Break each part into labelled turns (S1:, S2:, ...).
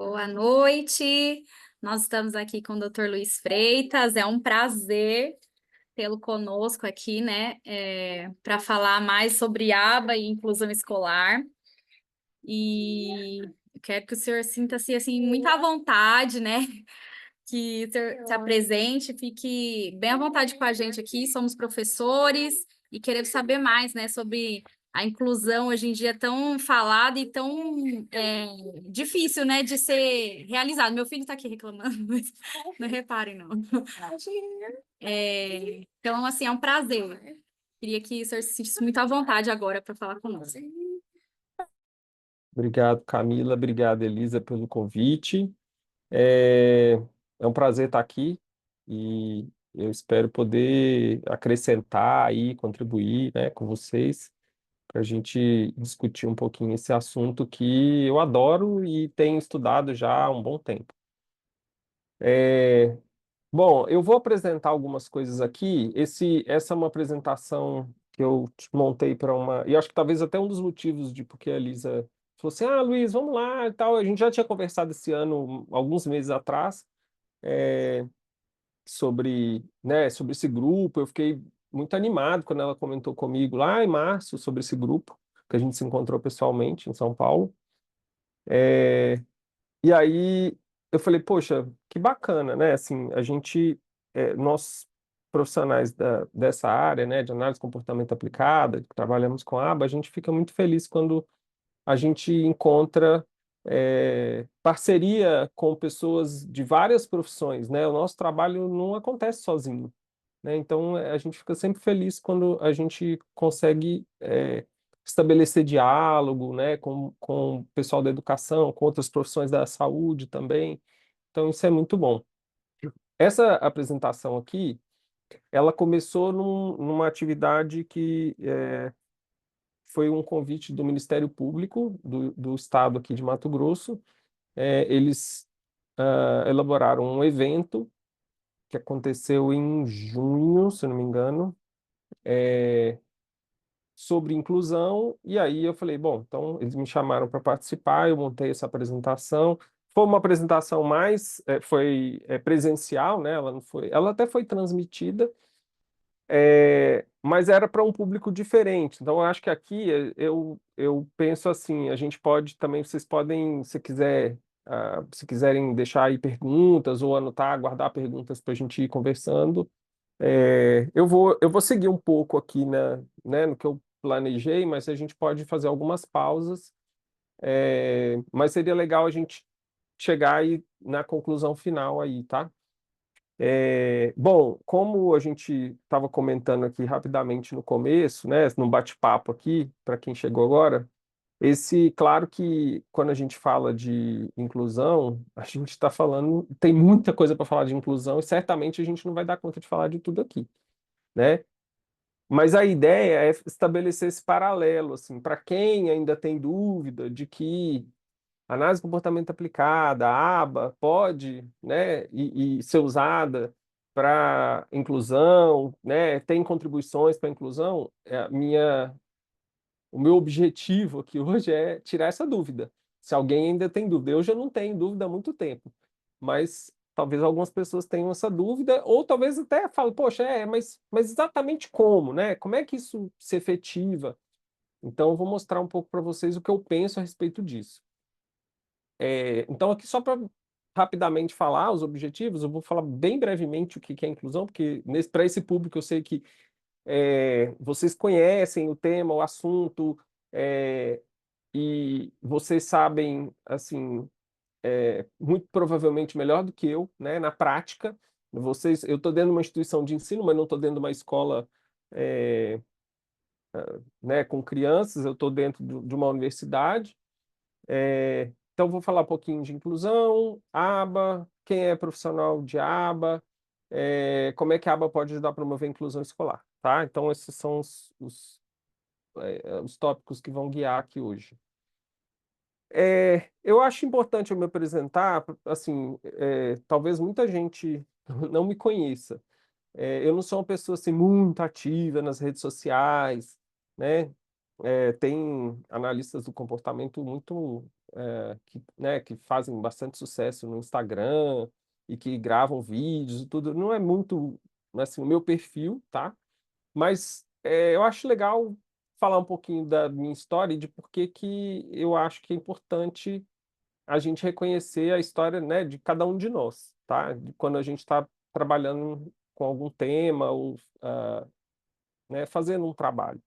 S1: Boa noite. Nós estamos aqui com o Dr. Luiz Freitas. É um prazer tê-lo conosco aqui, né, para falar mais sobre aba e inclusão escolar. E eu quero que o senhor sinta-se assim muito à vontade, né? Que o senhor se apresente, fique bem à vontade com a gente aqui. Somos professores e queremos saber mais, né, sobre a inclusão hoje em dia tão falada e tão difícil, né, de ser realizado. Meu filho está aqui reclamando, mas não reparem, não. Então, assim, é um prazer. Queria que o senhor se sentisse muito à vontade agora para falar conosco.
S2: Obrigado, Camila. Obrigado, Elisa, pelo convite. É, é um prazer estar aqui e eu espero poder acrescentar aí, contribuir, né, com vocês para a gente discutir um pouquinho esse assunto que eu adoro e tenho estudado já há um bom tempo. É, Bom, eu vou apresentar algumas coisas aqui. Essa é uma apresentação que eu montei para uma. E acho que talvez até um dos motivos de porque a Elisa falou assim: Ah, Luiz, vamos lá e tal. A gente já tinha conversado esse ano, alguns meses atrás, é, sobre esse grupo. Eu fiquei muito animado quando ela comentou comigo lá em março sobre esse grupo, que a gente se encontrou pessoalmente em São Paulo. E aí eu falei, poxa, que bacana, né? Assim, nós profissionais dessa área, né, de análise de comportamento aplicada, que trabalhamos com aba, a gente fica muito feliz quando a gente encontra parceria com pessoas de várias profissões, né? O nosso trabalho não acontece sozinho, né? Então, a gente fica sempre feliz quando a gente consegue estabelecer diálogo, né, com o pessoal da educação, com outras profissões da saúde também. Então, isso é muito bom. Essa apresentação aqui, ela começou numa atividade que foi um convite do Ministério Público do Estado aqui de Mato Grosso. Eles elaboraram um evento que aconteceu em junho, se eu não me engano, sobre inclusão, e aí eu falei, bom, então eles me chamaram para participar, eu montei essa apresentação. Foi uma apresentação mais, presencial, né? Ela não foi, ela até foi transmitida, mas era para um público diferente. Então, eu acho que aqui eu penso assim, a gente pode também, vocês podem, se quiser, se quiserem deixar aí perguntas ou anotar, guardar perguntas para a gente ir conversando. Eu vou seguir um pouco aqui no que eu planejei, mas a gente pode fazer algumas pausas. Mas seria legal a gente chegar aí na conclusão final aí, tá? Bom, como a gente estava comentando aqui rapidamente no começo, né, no bate-papo aqui, para quem chegou agora, claro que quando a gente fala de inclusão, a gente está falando, tem muita coisa para falar de inclusão e certamente a gente não vai dar conta de falar de tudo aqui, né? Mas a ideia é estabelecer esse paralelo, assim, para quem ainda tem dúvida de que a análise de comportamento aplicada, a aba, pode, né, e ser usada para inclusão, né, tem contribuições para a inclusão, o meu objetivo aqui hoje é tirar essa dúvida. Se alguém ainda tem dúvida, eu já não tenho dúvida há muito tempo, mas talvez algumas pessoas tenham essa dúvida, ou talvez até falem, poxa, mas exatamente como, né? Como é que isso se efetiva? Então, eu vou mostrar um pouco para vocês o que eu penso a respeito disso. Então, aqui só para rapidamente falar os objetivos, eu vou falar bem brevemente o que é inclusão, porque para esse público eu sei que vocês conhecem o tema, o assunto, é, e vocês sabem, assim, muito provavelmente melhor do que eu, né, na prática. Eu estou dentro de uma instituição de ensino, mas não estou dentro de uma escola, é, né, com crianças, eu estou dentro de uma universidade. Então, vou falar um pouquinho de inclusão, aba, quem é profissional de aba, como é que a aba pode ajudar a promover a inclusão escolar, tá? Então, esses são os tópicos que vão guiar aqui hoje. Eu acho importante eu me apresentar, assim, talvez muita gente não me conheça. Eu não sou uma pessoa assim muito ativa nas redes sociais, né? Tem analistas do comportamento muito né, que fazem bastante sucesso no Instagram e que gravam vídeos e tudo. Não é muito, assim, o meu perfil, tá? Mas eu acho legal falar um pouquinho da minha história e de por que que eu acho que é importante a gente reconhecer a história, né, de cada um de nós, tá? De quando a gente está trabalhando com algum tema ou, né, fazendo um trabalho.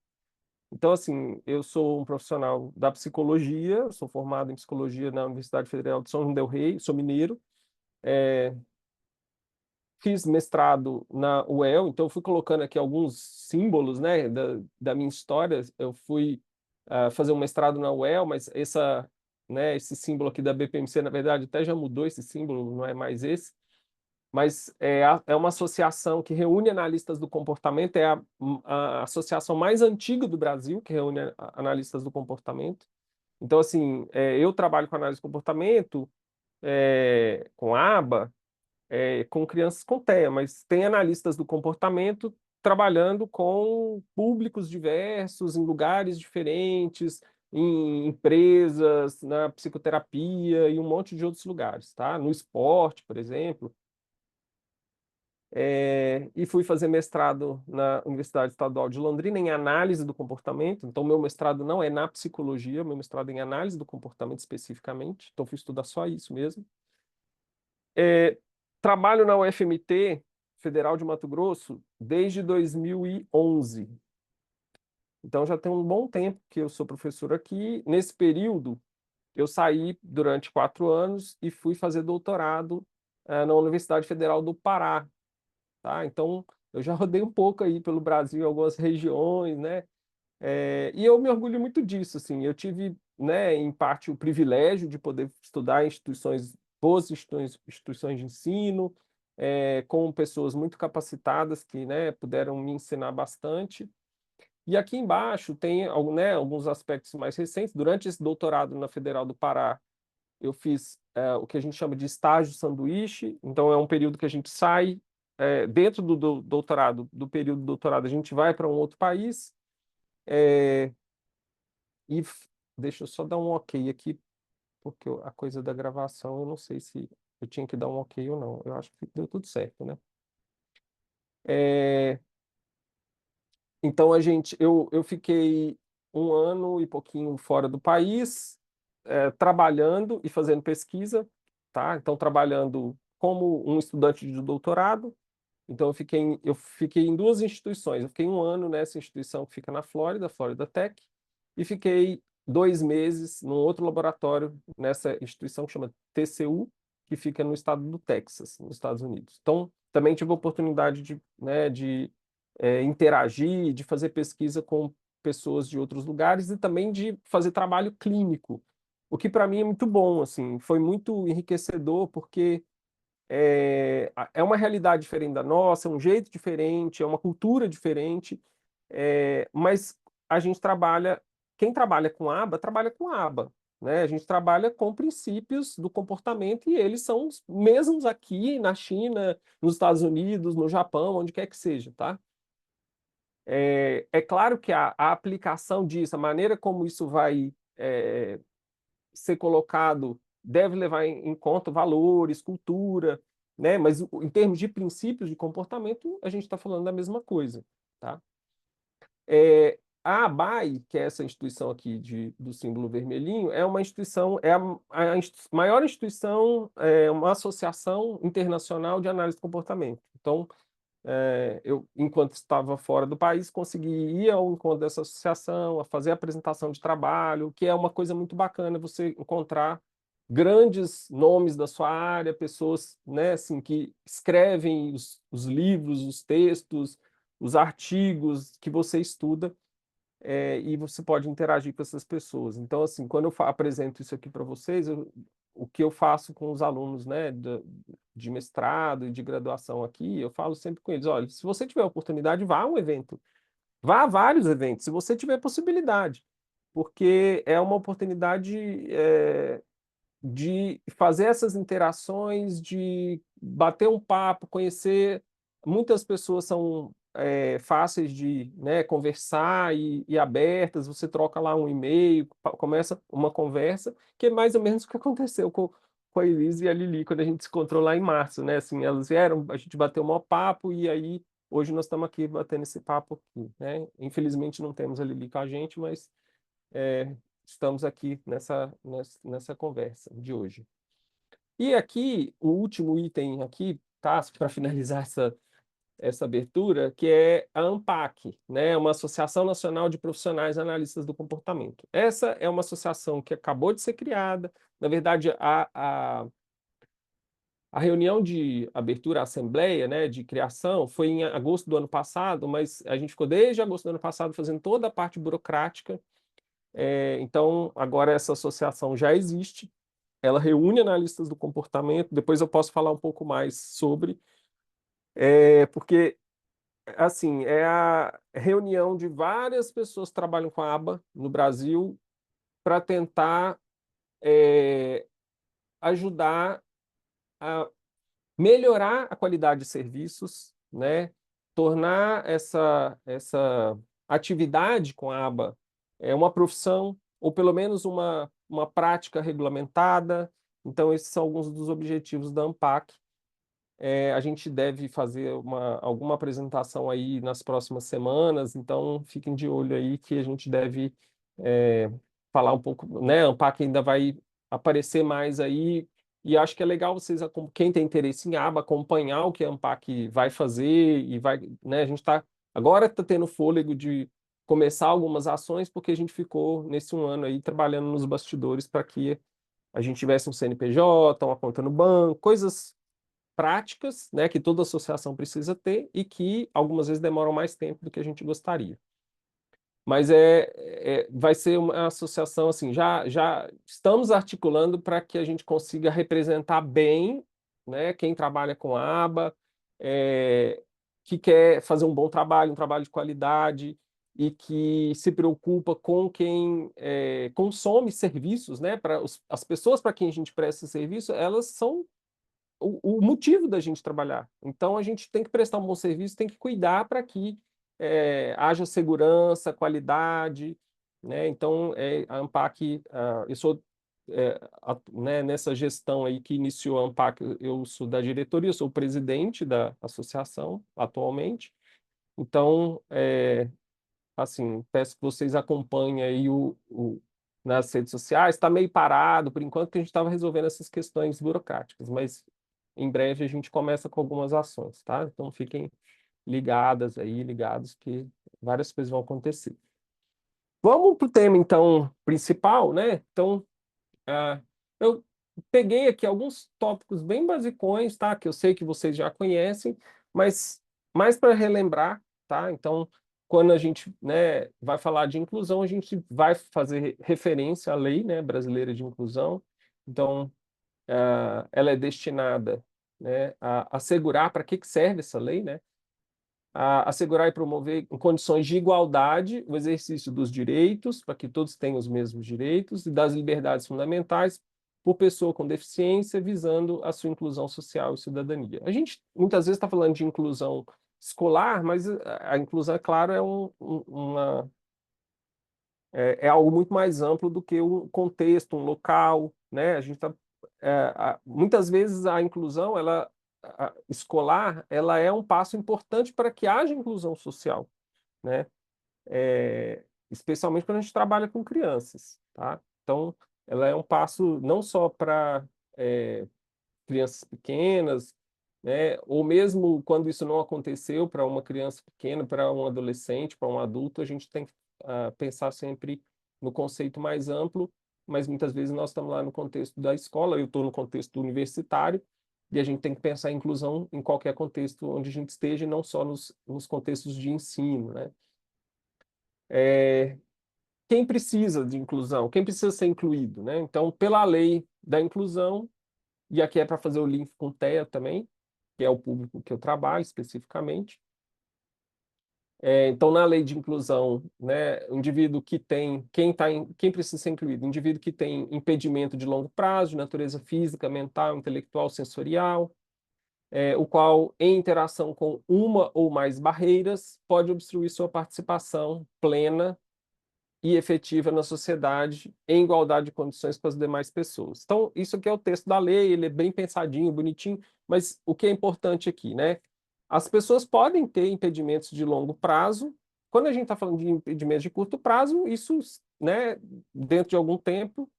S2: Então, assim, eu sou um profissional da psicologia, sou formado em psicologia na Universidade Federal de São João del Rei, sou mineiro, fiz mestrado na UEL, então eu fui colocando aqui alguns símbolos, né, da minha história. Eu fui fazer um mestrado na UEL, mas né, esse símbolo aqui da BPMC, na verdade, até já mudou esse símbolo, não é mais esse. Mas é uma associação que reúne analistas do comportamento, é a associação mais antiga do Brasil, que reúne analistas do comportamento. Então, assim, eu trabalho com análise do comportamento, com aba, com crianças com TEA, mas tem analistas do comportamento trabalhando com públicos diversos, em lugares diferentes, em empresas, na psicoterapia e um monte de outros lugares, tá? No esporte, por exemplo. E fui fazer mestrado na Universidade Estadual de Londrina em análise do comportamento. Então, meu mestrado não é na psicologia, meu mestrado é em análise do comportamento especificamente. Então, fui estudar só isso mesmo. É, trabalho na UFMT, Federal de Mato Grosso, desde 2011. Então, já tem um bom tempo que eu sou professor aqui. Nesse período, eu saí durante 4 anos e fui fazer doutorado na Universidade Federal do Pará, tá? Então, eu já rodei um pouco aí pelo Brasil, em algumas regiões, né? E eu me orgulho muito disso, assim. Eu tive, né, em parte, o privilégio de poder estudar em boas instituições de ensino, com pessoas muito capacitadas que, né, puderam me ensinar bastante. E aqui embaixo tem, né, alguns aspectos mais recentes. Durante esse doutorado na Federal do Pará, eu fiz o que a gente chama de estágio sanduíche. Então, é um período que a gente sai, dentro do doutorado, do período do doutorado, a gente vai para um outro país, é, e deixa eu só dar um ok aqui, porque a coisa da gravação, eu não sei se eu tinha que dar um ok ou não. Eu acho que deu tudo certo, né? É, então, eu fiquei 1 ano e pouquinho fora do país, trabalhando e fazendo pesquisa, tá? Então, trabalhando como um estudante de doutorado. Então, eu fiquei em 2 instituições. Eu fiquei 1 ano nessa instituição que fica na Flórida, Florida Tech, e fiquei 2 meses num outro laboratório nessa instituição que chama TCU, que fica no estado do Texas, nos Estados Unidos. Então, também tive a oportunidade de, né, de interagir, de fazer pesquisa com pessoas de outros lugares e também de fazer trabalho clínico, o que para mim é muito bom, assim, foi muito enriquecedor, porque é uma realidade diferente da nossa, é um jeito diferente, é uma cultura diferente, mas a gente quem trabalha com aba, trabalha com aba, né? A gente trabalha com princípios do comportamento e eles são os mesmos aqui na China, nos Estados Unidos, no Japão, onde quer que seja, tá? É claro que a aplicação disso, a maneira como isso vai ser colocado, deve levar em conta valores, cultura, né? Mas em termos de princípios de comportamento, a gente está falando da mesma coisa, tá? A ABAI, que é essa instituição aqui do símbolo vermelhinho, é uma instituição, maior instituição, uma associação internacional de análise de comportamento. Então, eu, enquanto estava fora do país, consegui ir ao encontro dessa associação, a fazer a apresentação de trabalho, que é uma coisa muito bacana você encontrar grandes nomes da sua área, pessoas, né, assim, que escrevem os livros, os textos, os artigos que você estuda, e você pode interagir com essas pessoas. Então, assim, quando eu apresento isso aqui para vocês, o que eu faço com os alunos, né, de mestrado e de graduação aqui, eu falo sempre com eles: olha, se você tiver oportunidade, vá a um evento, vá a vários eventos, se você tiver possibilidade, porque é uma oportunidade, de fazer essas interações, de bater um papo, conhecer. Muitas pessoas são fáceis de, né, conversar e abertas, você troca lá um e-mail, começa uma conversa, que é mais ou menos o que aconteceu com a Elise e a Lili, quando a gente se encontrou lá em março, né? Assim, elas vieram, a gente bateu um maior papo, e aí hoje nós estamos aqui batendo esse papo aqui, né? Infelizmente não temos a Lili com a gente, mas estamos aqui nessa conversa de hoje. E aqui, o último item aqui, tá? Para finalizar essa abertura, que é a ANPAC, né? Uma Associação Nacional de Profissionais Analistas do Comportamento. Essa é uma associação que acabou de ser criada. Na verdade, a reunião de abertura, a assembleia, né, de criação, foi em agosto do ano passado, mas a gente ficou desde agosto do ano passado fazendo toda a parte burocrática. Então, agora essa associação já existe, ela reúne analistas do comportamento, depois eu posso falar um pouco mais sobre, porque, assim, é a reunião de várias pessoas que trabalham com a aba no Brasil para tentar ajudar a melhorar a qualidade de serviços, né? Tornar essa atividade com a aba uma profissão, ou pelo menos uma prática regulamentada. Então, esses são alguns dos objetivos da ANPAC. A gente deve fazer alguma apresentação aí nas próximas semanas, então fiquem de olho aí que a gente deve falar um pouco, né? A ANPAC ainda vai aparecer mais aí, e acho que é legal vocês, quem tem interesse em aba, acompanhar o que a ANPAC vai fazer, e vai, né? A gente agora está tendo fôlego de começar algumas ações, porque a gente ficou nesse um ano aí trabalhando nos bastidores para que a gente tivesse um CNPJ, uma conta no banco, coisas práticas, né, que toda associação precisa ter e que algumas vezes demoram mais tempo do que a gente gostaria. Mas vai ser uma associação assim, já estamos articulando para que a gente consiga representar bem, né, quem trabalha com a aba, que quer fazer um bom trabalho, um trabalho de qualidade, e que se preocupa com quem consome serviços, né, as pessoas para quem a gente presta serviço, elas são o motivo da gente trabalhar. Então, a gente tem que prestar um bom serviço, tem que cuidar para que haja segurança, qualidade, né? Então, a ANPAC, eu sou, né, nessa gestão aí que iniciou a ANPAC, eu sou da diretoria, eu sou o presidente da associação atualmente. Então, assim, peço que vocês acompanhem aí nas redes sociais. Está meio parado, por enquanto, que a gente estava resolvendo essas questões burocráticas, mas em breve a gente começa com algumas ações, tá? Então fiquem ligadas aí, ligados, que várias coisas vão acontecer. Vamos para o tema, então, principal, né? Então, eu peguei aqui alguns tópicos bem basicões, tá? Que eu sei que vocês já conhecem, mas mais para relembrar, tá? Então, quando a gente, né, vai falar de inclusão, a gente vai fazer referência à lei, né, brasileira de inclusão. Então, ela é destinada, né, a assegurar, para que serve essa lei, né? A assegurar e promover em condições de igualdade o exercício dos direitos, para que todos tenham os mesmos direitos, e das liberdades fundamentais por pessoa com deficiência, visando a sua inclusão social e cidadania. A gente muitas vezes está falando de inclusão escolar, mas a inclusão, é claro, é algo muito mais amplo do que um contexto, um local, né? A gente muitas vezes a inclusão, escolar, ela é um passo importante para que haja inclusão social, né? Especialmente quando a gente trabalha com crianças, tá? Então, ela é um passo não só para crianças pequenas, né? Ou mesmo quando isso não aconteceu para uma criança pequena, para um adolescente, para um adulto, a gente tem que pensar sempre no conceito mais amplo, mas muitas vezes nós estamos lá no contexto da escola, eu estou no contexto universitário, e a gente tem que pensar em inclusão em qualquer contexto onde a gente esteja, e não só nos contextos de ensino, né? Quem precisa de inclusão? Quem precisa ser incluído, né? Então, pela lei da inclusão, e aqui é para fazer o link com o TEA também, que é o público que eu trabalho especificamente. Então, na lei de inclusão, né, o indivíduo que tem, quem precisa ser incluído? O indivíduo que tem impedimento de longo prazo, de natureza física, mental, intelectual, sensorial, o qual, em interação com uma ou mais barreiras, pode obstruir sua participação plena e efetiva na sociedade, em igualdade de condições com as demais pessoas. Então, isso aqui é o texto da lei, ele é bem pensadinho, bonitinho, mas o que é importante aqui, né? As pessoas podem ter impedimentos de longo prazo. Quando a gente está falando de impedimentos de curto prazo, isso, né, dentro de algum tempo,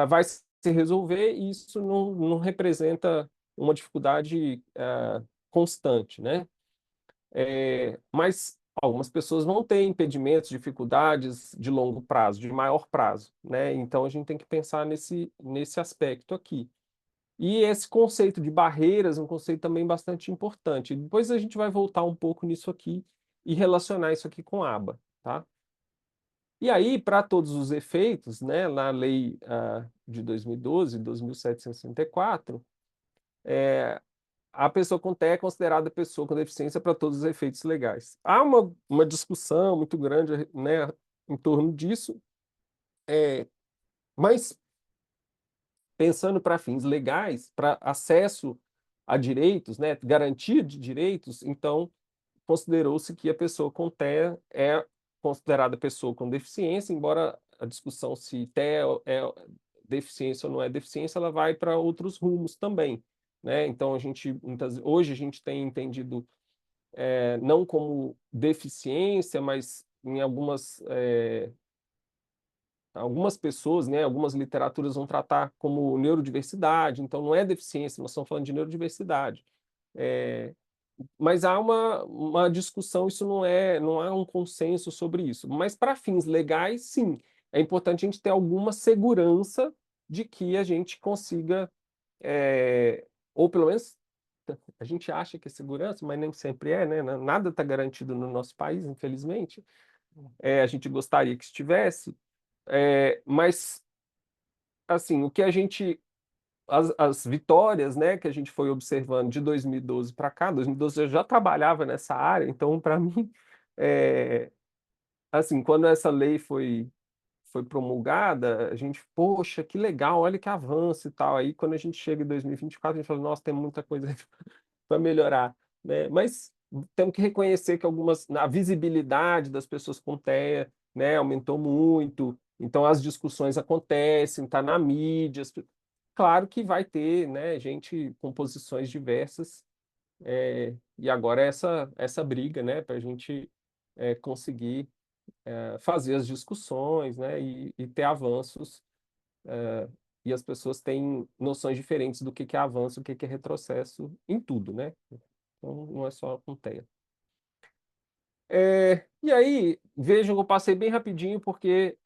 S2: vai se resolver e isso não representa uma dificuldade constante, né? Mas algumas pessoas vão ter impedimentos, dificuldades de longo prazo, de maior prazo, né? Então a gente tem que pensar nesse aspecto aqui. E esse conceito de barreiras é um conceito também bastante importante. Depois a gente vai voltar um pouco nisso aqui e relacionar isso aqui com a aba, tá? E aí, para todos os efeitos, né, na lei de 2012, 2764, a pessoa com TEA é considerada pessoa com deficiência para todos os efeitos legais. Há uma discussão muito grande, né, em torno disso, mas pensando para fins legais, para acesso a direitos, né, garantia de direitos, então considerou-se que a pessoa com TEA é considerada pessoa com deficiência, embora a discussão se TEA é deficiência ou não é deficiência, ela vai para outros rumos também, né? Então hoje a gente tem entendido não como deficiência, mas em algumas pessoas, né, algumas literaturas vão tratar como neurodiversidade, então não é deficiência, nós estamos falando de neurodiversidade. É, mas há uma discussão, isso não há um consenso sobre isso. Mas para fins legais, sim, é importante a gente ter alguma segurança de que a gente consiga, ou pelo menos a gente acha que é segurança, mas nem sempre é, né? Nada está garantido no nosso país, infelizmente. A gente gostaria que estivesse, mas assim, o que a gente as vitórias, né, que a gente foi observando de 2012 para cá, 2012 eu já trabalhava nessa área, então para mim, é, assim, quando essa lei foi promulgada, a gente, poxa, que legal, olha que avanço e tal. Aí quando a gente chega em 2024, a gente fala, nossa, tem muita coisa para melhorar, né? Mas temos que reconhecer que a visibilidade das pessoas com TEA, né, aumentou muito. Então as discussões acontecem, está na mídia. Claro que vai ter, né, gente com posições diversas, e agora essa briga, né, para a gente conseguir fazer as discussões, né, e ter avanços, e as pessoas têm noções diferentes do que é avanço, o que é retrocesso em tudo, né? Então, não é só com TEA. E aí, vejam, eu passei bem rapidinho porque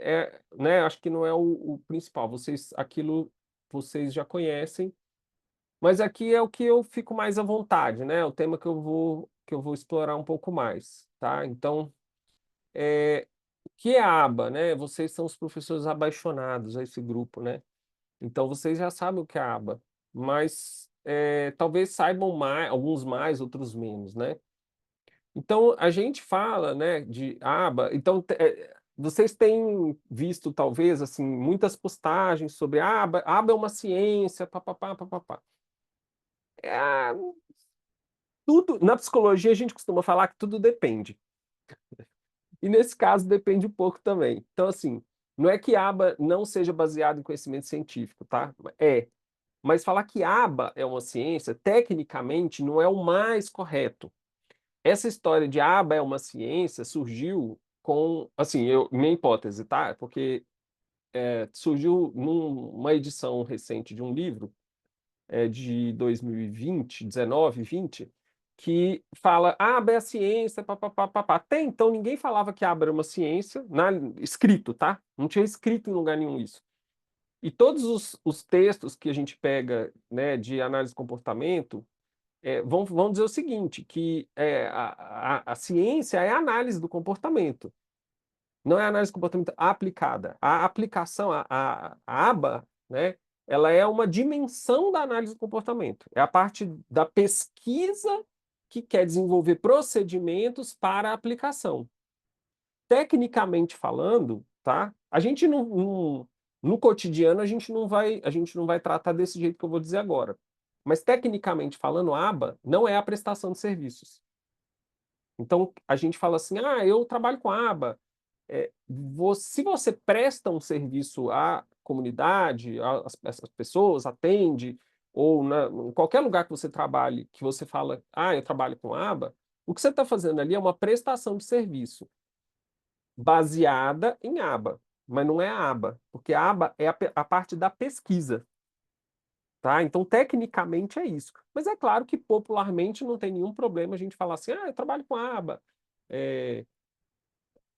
S2: né, acho que não é o principal. Aquilo vocês já conhecem, mas aqui é o que eu fico mais à vontade, né? O tema que eu vou explorar um pouco mais, tá? Então, o que é a aba, né? Vocês são os professores apaixonados a esse grupo, né? Então, vocês já sabem o que é a aba, mas talvez saibam mais, alguns mais, outros menos, né? Então, a gente fala, né, de aba. Então, vocês têm visto, talvez, assim, muitas postagens sobre aba. Aba é uma ciência, papapá, papapá. É, tudo, na psicologia, a gente costuma falar que tudo depende. E nesse caso, depende um pouco também. Então, assim, não é que aba não seja baseado em conhecimento científico, tá? Mas falar que aba é uma ciência, tecnicamente, não é o mais correto. Essa história de aba é uma ciência surgiu com, assim, minha hipótese, tá? Porque surgiu numa edição recente de um livro, de 2020, 19, 20, que fala aba é a ciência, papapá, papá. Até então ninguém falava que aba era uma ciência, escrito, tá? Não tinha escrito em lugar nenhum isso. E todos os textos que a gente pega, né, de análise de comportamento, vão dizer o seguinte, que a ciência é a análise do comportamento, não é a análise do comportamento aplicada. A aplicação, a aba, né, ela é uma dimensão da análise do comportamento. É a parte da pesquisa que quer desenvolver procedimentos para a aplicação. Tecnicamente falando, tá? A gente no cotidiano a gente não vai tratar desse jeito que eu vou dizer agora. Mas, tecnicamente falando, aba não é a prestação de serviços. Então, a gente fala assim, eu trabalho com aba. Se você presta um serviço à comunidade, essas pessoas, atende, ou em qualquer lugar que você trabalhe, que você fala, eu trabalho com aba, o que você está fazendo ali é uma prestação de serviço baseada em aba, mas não é a aba, porque a aba é a parte da pesquisa. Tá? Então, tecnicamente é isso. Mas é claro que popularmente não tem nenhum problema a gente falar assim, eu trabalho com aba, é,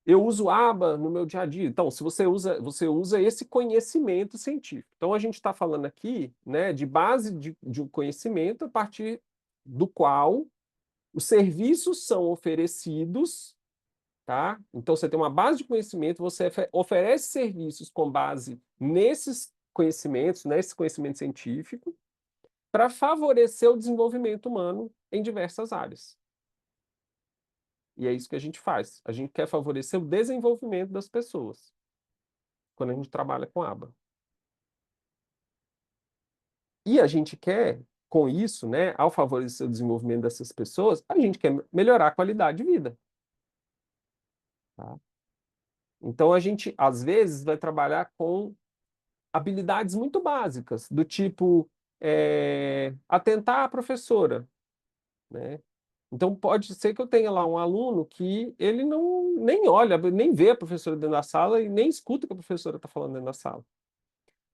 S2: eu uso aba no meu dia a dia. Então, se você usa esse conhecimento científico. Então, a gente está falando aqui, né, de base de um conhecimento a partir do qual os serviços são oferecidos, tá? Então, você tem uma base de conhecimento, você oferece serviços com base nesses conhecimentos, nesse conhecimento científico, para favorecer o desenvolvimento humano em diversas áreas. E é isso que a gente faz. A gente quer favorecer o desenvolvimento das pessoas quando a gente trabalha com aba. E a gente quer, com isso, né, ao favorecer o desenvolvimento dessas pessoas, a gente quer melhorar a qualidade de vida. Tá? Então, a gente, às vezes, vai trabalhar com habilidades muito básicas, do tipo atentar a professora, né? Então, pode ser que eu tenha lá um aluno que ele não nem olha, nem vê a professora dentro da sala e nem escuta o que a professora está falando dentro da sala.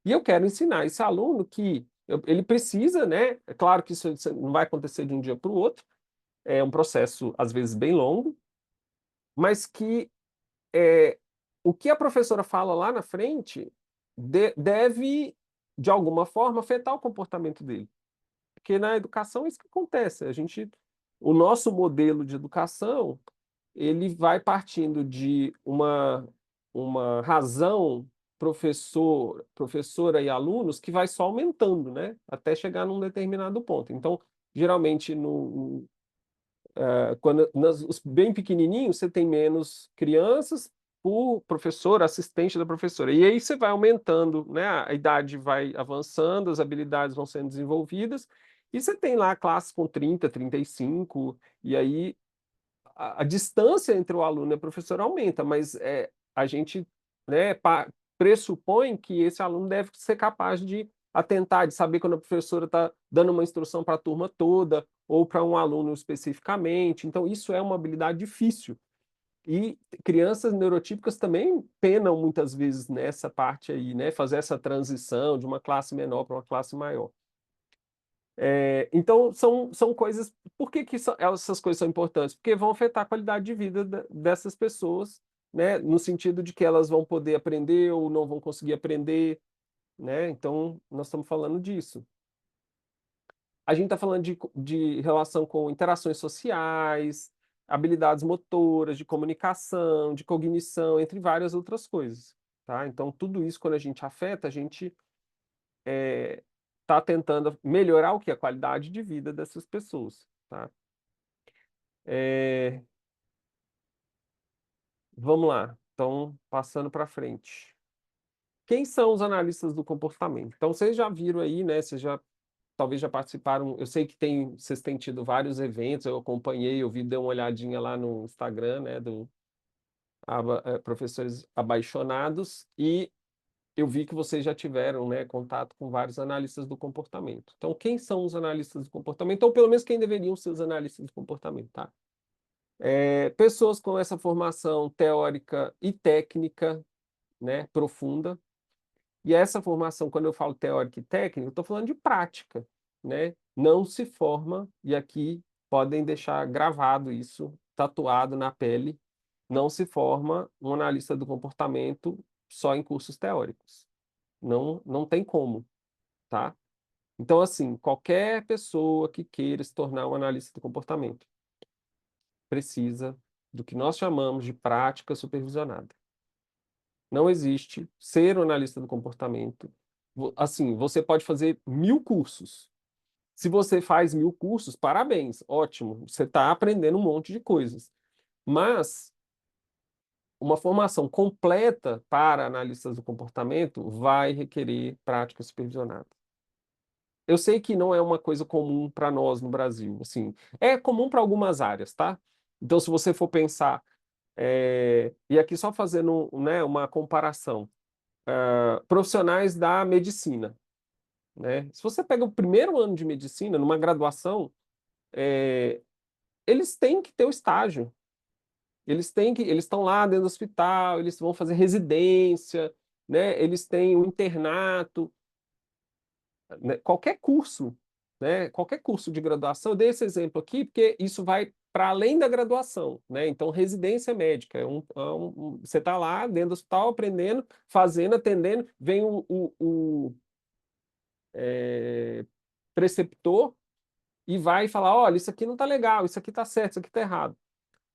S2: E eu quero ensinar esse aluno que ele precisa, né? É claro que isso não vai acontecer de um dia para o outro, é um processo, às vezes, bem longo, mas que é, o que a professora fala lá na frente deve, de alguma forma, afetar o comportamento dele. Porque na educação é isso que acontece. O nosso modelo de educação, ele vai partindo de uma razão professora e alunos que vai só aumentando, né? Até chegar num determinado ponto. Então, geralmente, os bem pequenininhos, você tem menos crianças por professor, assistente da professora. E aí você vai aumentando, né? A idade vai avançando, as habilidades vão sendo desenvolvidas, e você tem lá classes com 30, 35, e aí a distância entre o aluno e a professora aumenta, mas a gente, né, pressupõe que esse aluno deve ser capaz de atentar, de saber quando a professora está dando uma instrução para a turma toda ou para um aluno especificamente. Então, isso é uma habilidade difícil. E crianças neurotípicas também penam muitas vezes nessa parte aí, né? Fazer essa transição de uma classe menor para uma classe maior. Então, são coisas. Por que essas coisas são importantes? Porque vão afetar a qualidade de vida dessas pessoas, né? No sentido de que elas vão poder aprender ou não vão conseguir aprender, né? Então, nós estamos falando disso. A gente está falando de relação com interações sociais, habilidades motoras, de comunicação, de cognição, entre várias outras coisas, tá? Então, tudo isso, quando a gente afeta, a gente está tentando melhorar o que? A qualidade de vida dessas pessoas, tá? É, Vamos lá. Então, passando para frente. Quem são os analistas do comportamento? Então, vocês já viram aí, né? Talvez já participaram. Eu sei que vocês têm tido vários eventos, eu acompanhei, eu vi, dei uma olhadinha lá no Instagram, né? Do Professores Abaixonados, e eu vi que vocês já tiveram, né, contato com vários analistas do comportamento. Então, quem são os analistas do comportamento? Ou pelo menos quem deveriam ser os analistas do comportamento, tá? Pessoas com essa formação teórica e técnica, né, profunda. E essa formação, quando eu falo teórica e técnica, eu estou falando de prática, né? Não se forma, e aqui podem deixar gravado isso, tatuado na pele, não se forma um analista do comportamento só em cursos teóricos. Não, não tem como, tá? Então, assim, qualquer pessoa que queira se tornar um analista do comportamento precisa do que nós chamamos de prática supervisionada. Não existe ser um analista do comportamento. Assim, você pode fazer 1000 cursos. Se você faz 1000 cursos, parabéns, ótimo. Você está aprendendo um monte de coisas. Mas uma formação completa para analistas do comportamento vai requerer prática supervisionada. eu sei que não é uma coisa comum para nós no Brasil, assim, é comum para algumas áreas, tá? Então, se você for pensar, e aqui só fazendo, né, uma comparação, profissionais da medicina, né? Se você pega o primeiro ano de medicina, numa graduação, eles têm que ter o estágio. Eles estão lá dentro do hospital, eles vão fazer residência, né? Eles têm um internato, né? Qualquer curso, né? Qualquer curso de graduação, eu dei esse exemplo aqui porque isso vai para além da graduação, né? Então, residência médica, você está lá dentro do hospital aprendendo, fazendo, atendendo, vem o preceptor e vai falar, olha, isso aqui não está legal, isso aqui está certo, isso aqui está errado.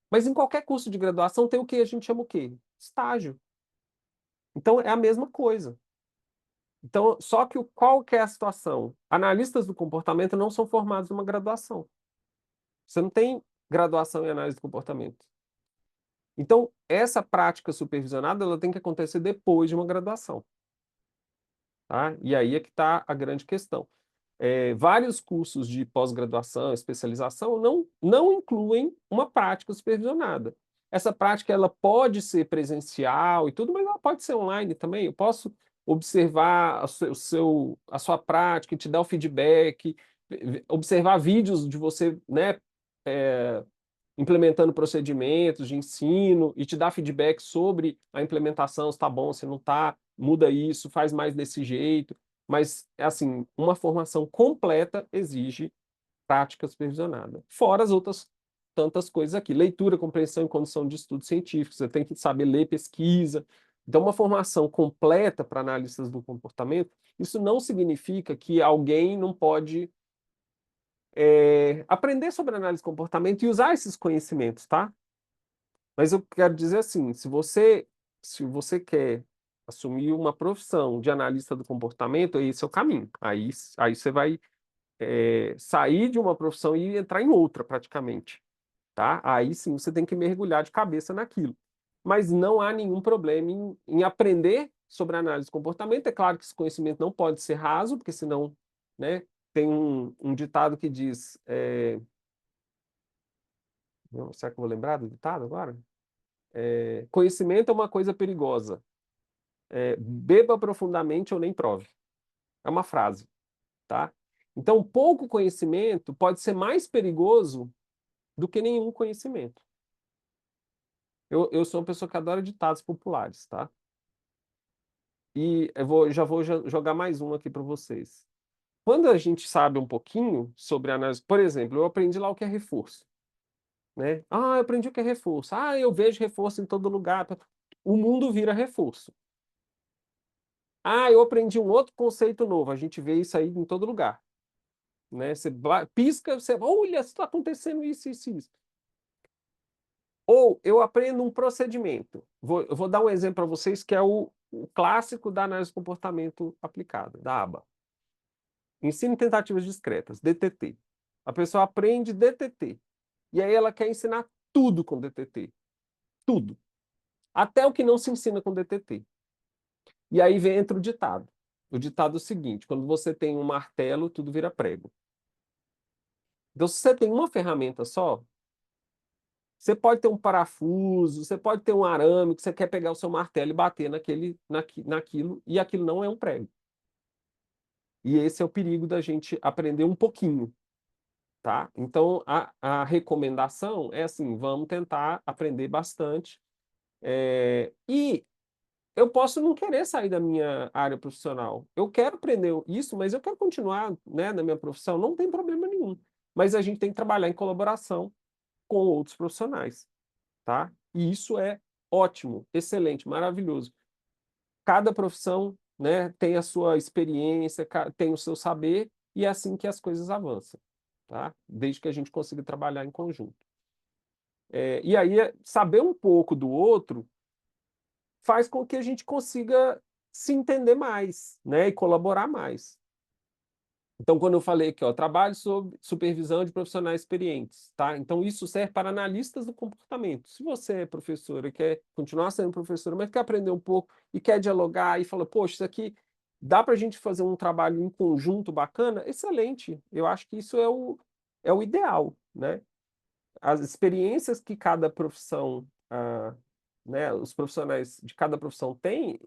S2: Mas em qualquer curso de graduação tem o que a gente chama o quê? Estágio. Então é a mesma coisa. Então, só que qual que é a situação? Analistas do comportamento não são formados numa graduação. Você não tem graduação em análise do comportamento. Então, essa prática supervisionada ela tem que acontecer depois de uma graduação. Tá? E aí é que está a grande questão. Vários cursos de pós-graduação, especialização, não incluem uma prática supervisionada. Essa prática ela pode ser presencial e tudo, mas ela pode ser online também. Eu posso observar a sua prática e te dar o feedback, observar vídeos de você, né, implementando procedimentos de ensino e te dar feedback sobre a implementação, se está bom, se não está, muda isso, faz mais desse jeito. Mas, assim, uma formação completa exige prática supervisionada. Fora as outras tantas coisas aqui. Leitura, compreensão e condução de estudos científicos. Você tem que saber ler pesquisa. Então, uma formação completa para analistas do comportamento, isso não significa que alguém não pode aprender sobre análise de comportamento e usar esses conhecimentos, tá? Mas eu quero dizer assim, se você quer assumir uma profissão de analista do comportamento, esse é o caminho. Aí você vai sair de uma profissão e entrar em outra, praticamente, tá? Aí sim você tem que mergulhar de cabeça naquilo. Mas não há nenhum problema em aprender sobre análise de comportamento. É claro que esse conhecimento não pode ser raso, porque senão, né, tem um ditado que diz... será que eu vou lembrar do ditado agora? Conhecimento é uma coisa perigosa. Beba profundamente ou nem prove. É uma frase, tá? Então, pouco conhecimento pode ser mais perigoso do que nenhum conhecimento. Eu sou uma pessoa que adora ditados populares, tá? E já vou jogar mais um aqui para vocês. Quando a gente sabe um pouquinho sobre análise, por exemplo, eu aprendi lá o que é reforço, né? Ah, eu aprendi o que é reforço. Ah, eu vejo reforço em todo lugar. O mundo vira reforço. Ah, eu aprendi um outro conceito novo. A gente vê isso aí em todo lugar, né? Você pisca, você olha, está acontecendo isso, isso, isso. Ou eu aprendo um procedimento. Eu vou dar um exemplo para vocês que é o clássico da análise de comportamento aplicada, da ABA. Ensino em tentativas discretas, DTT. A pessoa aprende DTT. E aí ela quer ensinar tudo com DTT. Tudo. Até o que não se ensina com DTT. E aí entra o ditado. O ditado é o seguinte: quando você tem um martelo, tudo vira prego. Então, se você tem uma ferramenta só, você pode ter um parafuso, você pode ter um arame, que você quer pegar o seu martelo e bater naquilo, e aquilo não é um prego. E esse é o perigo da gente aprender um pouquinho, tá? Então, a recomendação é assim, vamos tentar aprender bastante. E eu posso não querer sair da minha área profissional. Eu quero aprender isso, mas eu quero continuar, né, na minha profissão, não tem problema nenhum. Mas a gente tem que trabalhar em colaboração com outros profissionais, tá? E isso é ótimo, excelente, maravilhoso. Cada profissão, né, tem a sua experiência, tem o seu saber, e é assim que as coisas avançam, tá? Desde que a gente consiga trabalhar em conjunto. E aí, saber um pouco do outro faz com que a gente consiga se entender mais, né, e colaborar mais. Então, quando eu falei aqui, ó, trabalho sob supervisão de profissionais experientes, tá? Então, isso serve para analistas do comportamento. Se você é professora, quer continuar sendo professora, mas quer aprender um pouco e quer dialogar e fala, poxa, isso aqui Dá para a gente fazer um trabalho em conjunto bacana? Excelente. Eu acho que isso é o ideal, né? As experiências que cada profissão, né, os profissionais de cada profissão têm,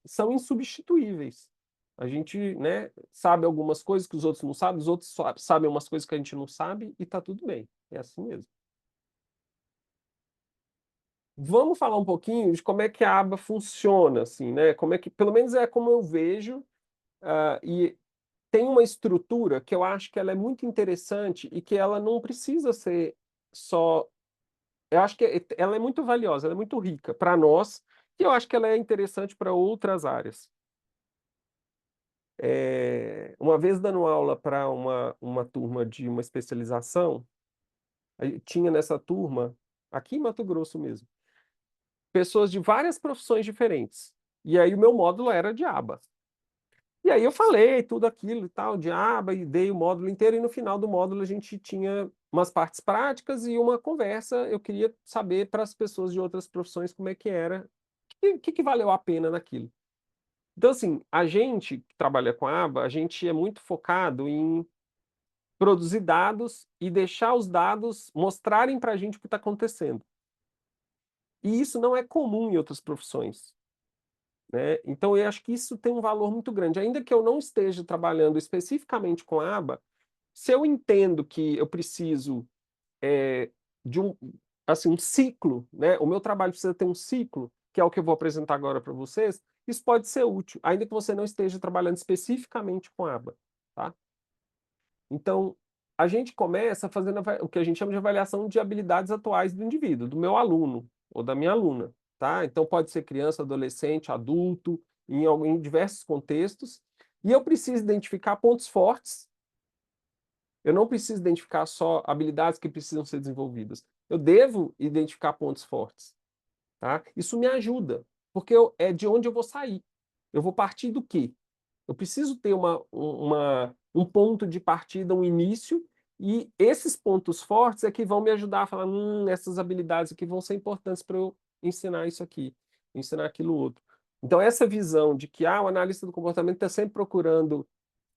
S2: são insubstituíveis. A gente, né, sabe algumas coisas que os outros não sabem, os outros sabem umas coisas que a gente não sabe e tá tudo bem. É assim mesmo. Vamos falar um pouquinho de como é que a aba funciona, assim, né? Como é que, pelo menos é como eu vejo, e tem uma estrutura que eu acho que ela é muito interessante e que ela não precisa ser só. Eu acho que ela é muito valiosa, ela é muito rica para nós, e eu acho que ela é interessante para outras áreas. Uma vez dando aula para uma turma de uma especialização, aí tinha nessa turma, aqui em Mato Grosso mesmo, pessoas de várias profissões diferentes. E aí o meu módulo era de aba. E aí eu falei tudo aquilo e tal, de aba, e dei o módulo inteiro, e no final do módulo a gente tinha umas partes práticas e uma conversa. Eu queria saber para as pessoas de outras profissões como é que era, o que valeu a pena naquilo. Então, assim, a gente que trabalha com a aba, a gente é muito focado em produzir dados e deixar os dados mostrarem para a gente o que está acontecendo. E isso não é comum em outras profissões, né? Então, eu acho que isso tem um valor muito grande. Ainda que eu não esteja trabalhando especificamente com a aba, se eu entendo que eu preciso de um ciclo, né? O meu trabalho precisa ter um ciclo, que é o que eu vou apresentar agora para vocês, isso pode ser útil, ainda que você não esteja trabalhando especificamente com a aba, tá? Então, a gente começa fazendo o que a gente chama de avaliação de habilidades atuais do indivíduo, do meu aluno ou da minha aluna, tá? Então, pode ser criança, adolescente, adulto, em diversos contextos, e eu preciso identificar pontos fortes. Eu não preciso identificar só habilidades que precisam ser desenvolvidas. Eu devo identificar pontos fortes, tá? Isso me ajuda, porque é de onde eu vou sair. Eu vou partir do quê? Eu preciso ter um ponto de partida, um início, e esses pontos fortes é que vão me ajudar a falar, essas habilidades aqui vão ser importantes para eu ensinar isso aqui, ensinar aquilo outro. Então, essa visão de que o analista do comportamento está sempre procurando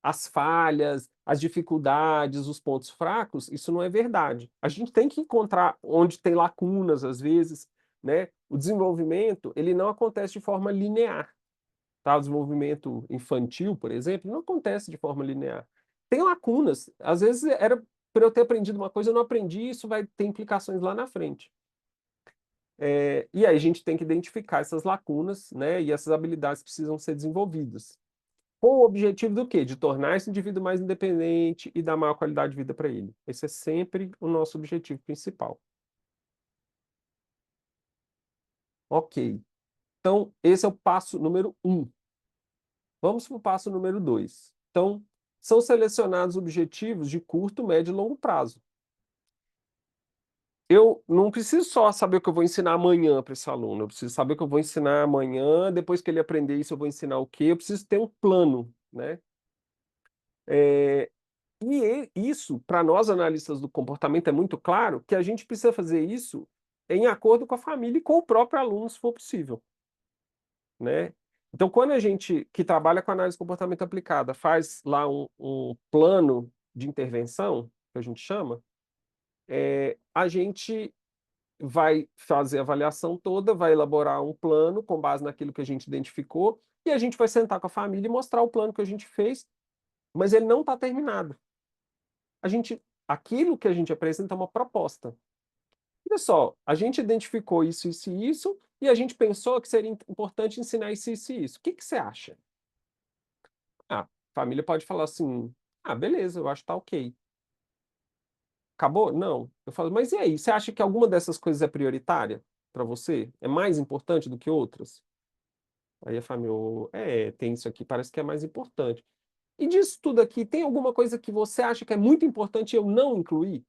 S2: as falhas, as dificuldades, os pontos fracos, isso não é verdade. A gente tem que encontrar onde tem lacunas, às vezes, né? O desenvolvimento, ele não acontece de forma linear, tá? O desenvolvimento infantil, por exemplo, não acontece de forma linear. Tem lacunas. Às vezes era para eu ter aprendido uma coisa, eu não aprendi, isso vai ter implicações lá na frente. E aí a gente tem que identificar essas lacunas, né? E essas habilidades precisam ser desenvolvidas. Com o objetivo do quê? De tornar esse indivíduo mais independente e dar maior qualidade de vida para ele. Esse é sempre o nosso objetivo principal. Ok. Então, esse é o passo número 1. Vamos para o passo número 2. Então, são selecionados objetivos de curto, médio e longo prazo. Eu não preciso só saber o que eu vou ensinar amanhã para esse aluno. Eu preciso saber o que eu vou ensinar amanhã, depois que ele aprender isso, eu vou ensinar o quê? Eu preciso ter um plano, né? É, isso, para nós analistas do comportamento, é muito claro que a gente precisa fazer isso em acordo com a família e com o próprio aluno, se for possível, né? Então, quando a gente que trabalha com análise de comportamento aplicada faz lá um plano de intervenção, que a gente chama, a gente vai fazer a avaliação toda, vai elaborar um plano com base naquilo que a gente identificou, e a gente vai sentar com a família e mostrar o plano que a gente fez, mas ele não está terminado. Aquilo que a gente apresenta é uma proposta. Olha só, a gente identificou isso e isso, e a gente pensou que seria importante ensinar isso e isso. O que que você acha? A família pode falar assim: beleza, eu acho que tá ok. Acabou? Não. Eu falo, mas e aí? Você acha que alguma dessas coisas é prioritária para você? É mais importante do que outras? Aí a família, tem isso aqui, parece que é mais importante. E disso tudo aqui, tem alguma coisa que você acha que é muito importante e eu não incluí?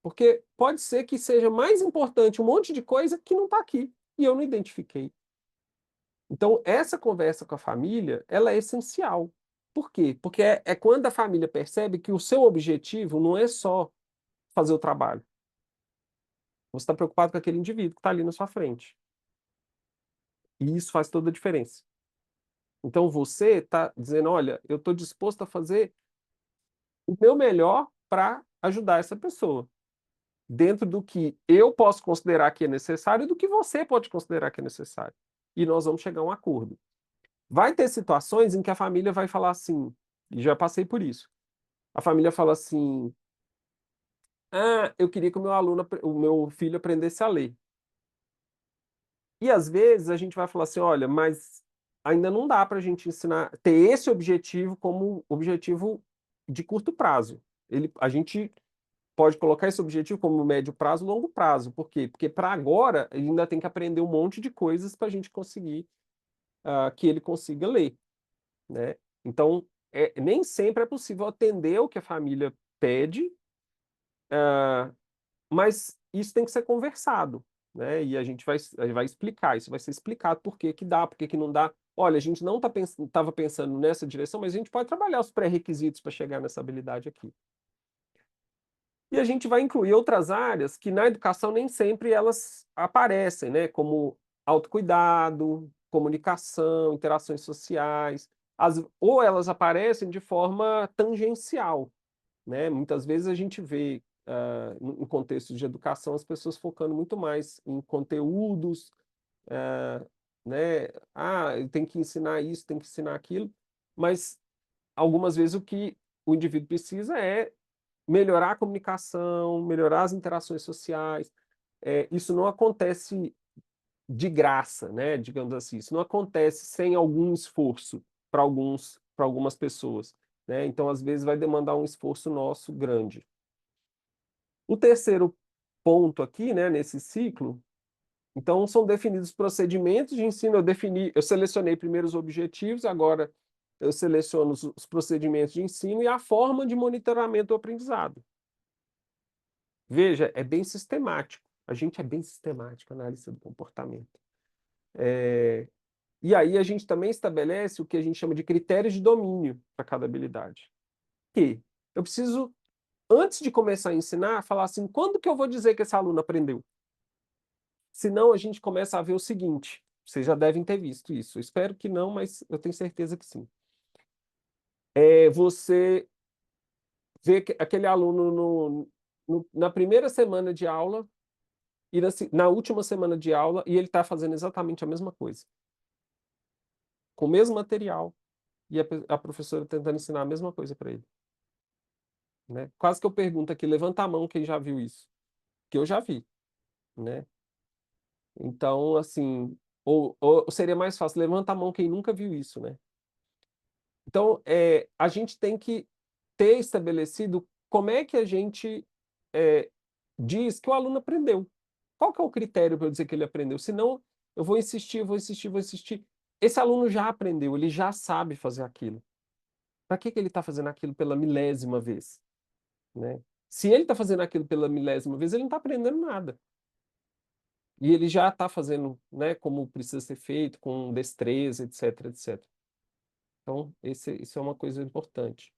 S2: Porque pode ser que seja mais importante um monte de coisa que não está aqui e eu não identifiquei. Então, essa conversa com a família, ela é essencial. Por quê? Porque é quando a família percebe que o seu objetivo não é só fazer o trabalho. Você está preocupado com aquele indivíduo que está ali na sua frente. E isso faz toda a diferença. Então, você está dizendo, olha, eu estou disposto a fazer o meu melhor para ajudar essa pessoa, dentro do que eu posso considerar que é necessário e do que você pode considerar que é necessário. E nós vamos chegar a um acordo. Vai ter situações em que a família vai falar assim, e já passei por isso. A família fala assim: "Ah, eu queria que o meu filho aprendesse a ler". E às vezes a gente vai falar assim: "Olha, mas ainda não dá para a gente ensinar ter esse objetivo como objetivo de curto prazo". A gente pode colocar esse objetivo como médio prazo, longo prazo. Por quê? Porque para agora ele ainda tem que aprender um monte de coisas para a gente conseguir, que ele consiga ler, né. Então, nem sempre é possível atender o que a família pede, mas isso tem que ser conversado, né, e a gente vai explicar, isso vai ser explicado por que que dá, por que que não dá. "Olha, a gente não estava pensando nessa direção, mas a gente pode trabalhar os pré-requisitos para chegar nessa habilidade aqui". E a gente vai incluir outras áreas que na educação nem sempre elas aparecem, né, como autocuidado, comunicação, interações sociais, ou elas aparecem de forma tangencial, né. Muitas vezes a gente vê, em contextos de educação, as pessoas focando muito mais em conteúdos, hã, né, tem que ensinar isso, tem que ensinar aquilo, mas algumas vezes o que o indivíduo precisa é melhorar a comunicação, melhorar as interações sociais. Isso não acontece de graça, né, digamos assim, isso não acontece sem algum esforço para algumas pessoas, né, então às vezes vai demandar um esforço nosso grande. O terceiro ponto aqui, né, nesse ciclo, então são definidos procedimentos de ensino, eu selecionei primeiro os objetivos, agora eu seleciono os procedimentos de ensino e a forma de monitoramento do aprendizado. Veja, é bem sistemático. A gente é bem sistemático, analista do comportamento. E aí a gente também estabelece o que a gente chama de critérios de domínio para cada habilidade. Que eu preciso, antes de começar a ensinar, falar assim: quando que eu vou dizer que esse aluno aprendeu? Senão a gente começa a ver o seguinte, vocês já devem ter visto isso, eu espero que não, mas eu tenho certeza que sim. Você vê que aquele aluno na primeira semana de aula e na última semana de aula, e ele está fazendo exatamente a mesma coisa, com o mesmo material, e a professora tentando ensinar a mesma coisa para ele, né. Quase que eu pergunto aqui: "Levanta a mão quem já viu isso", que eu já vi, né. Então, assim, ou seria mais fácil: "Levanta a mão quem nunca viu isso", né. Então, a gente tem que ter estabelecido como é que a gente, eh, diz que o aluno aprendeu. Qual que é o critério para eu dizer que ele aprendeu? Senão eu vou insistir, vou insistir, vou insistir. Esse aluno já aprendeu, ele já sabe fazer aquilo. Para que que ele está fazendo aquilo pela milésima vez, né? Se ele está fazendo aquilo pela milésima vez, ele não está aprendendo nada. E ele já está fazendo, né, como precisa ser feito, com destreza, etc, etc. Então, isso é uma coisa importante.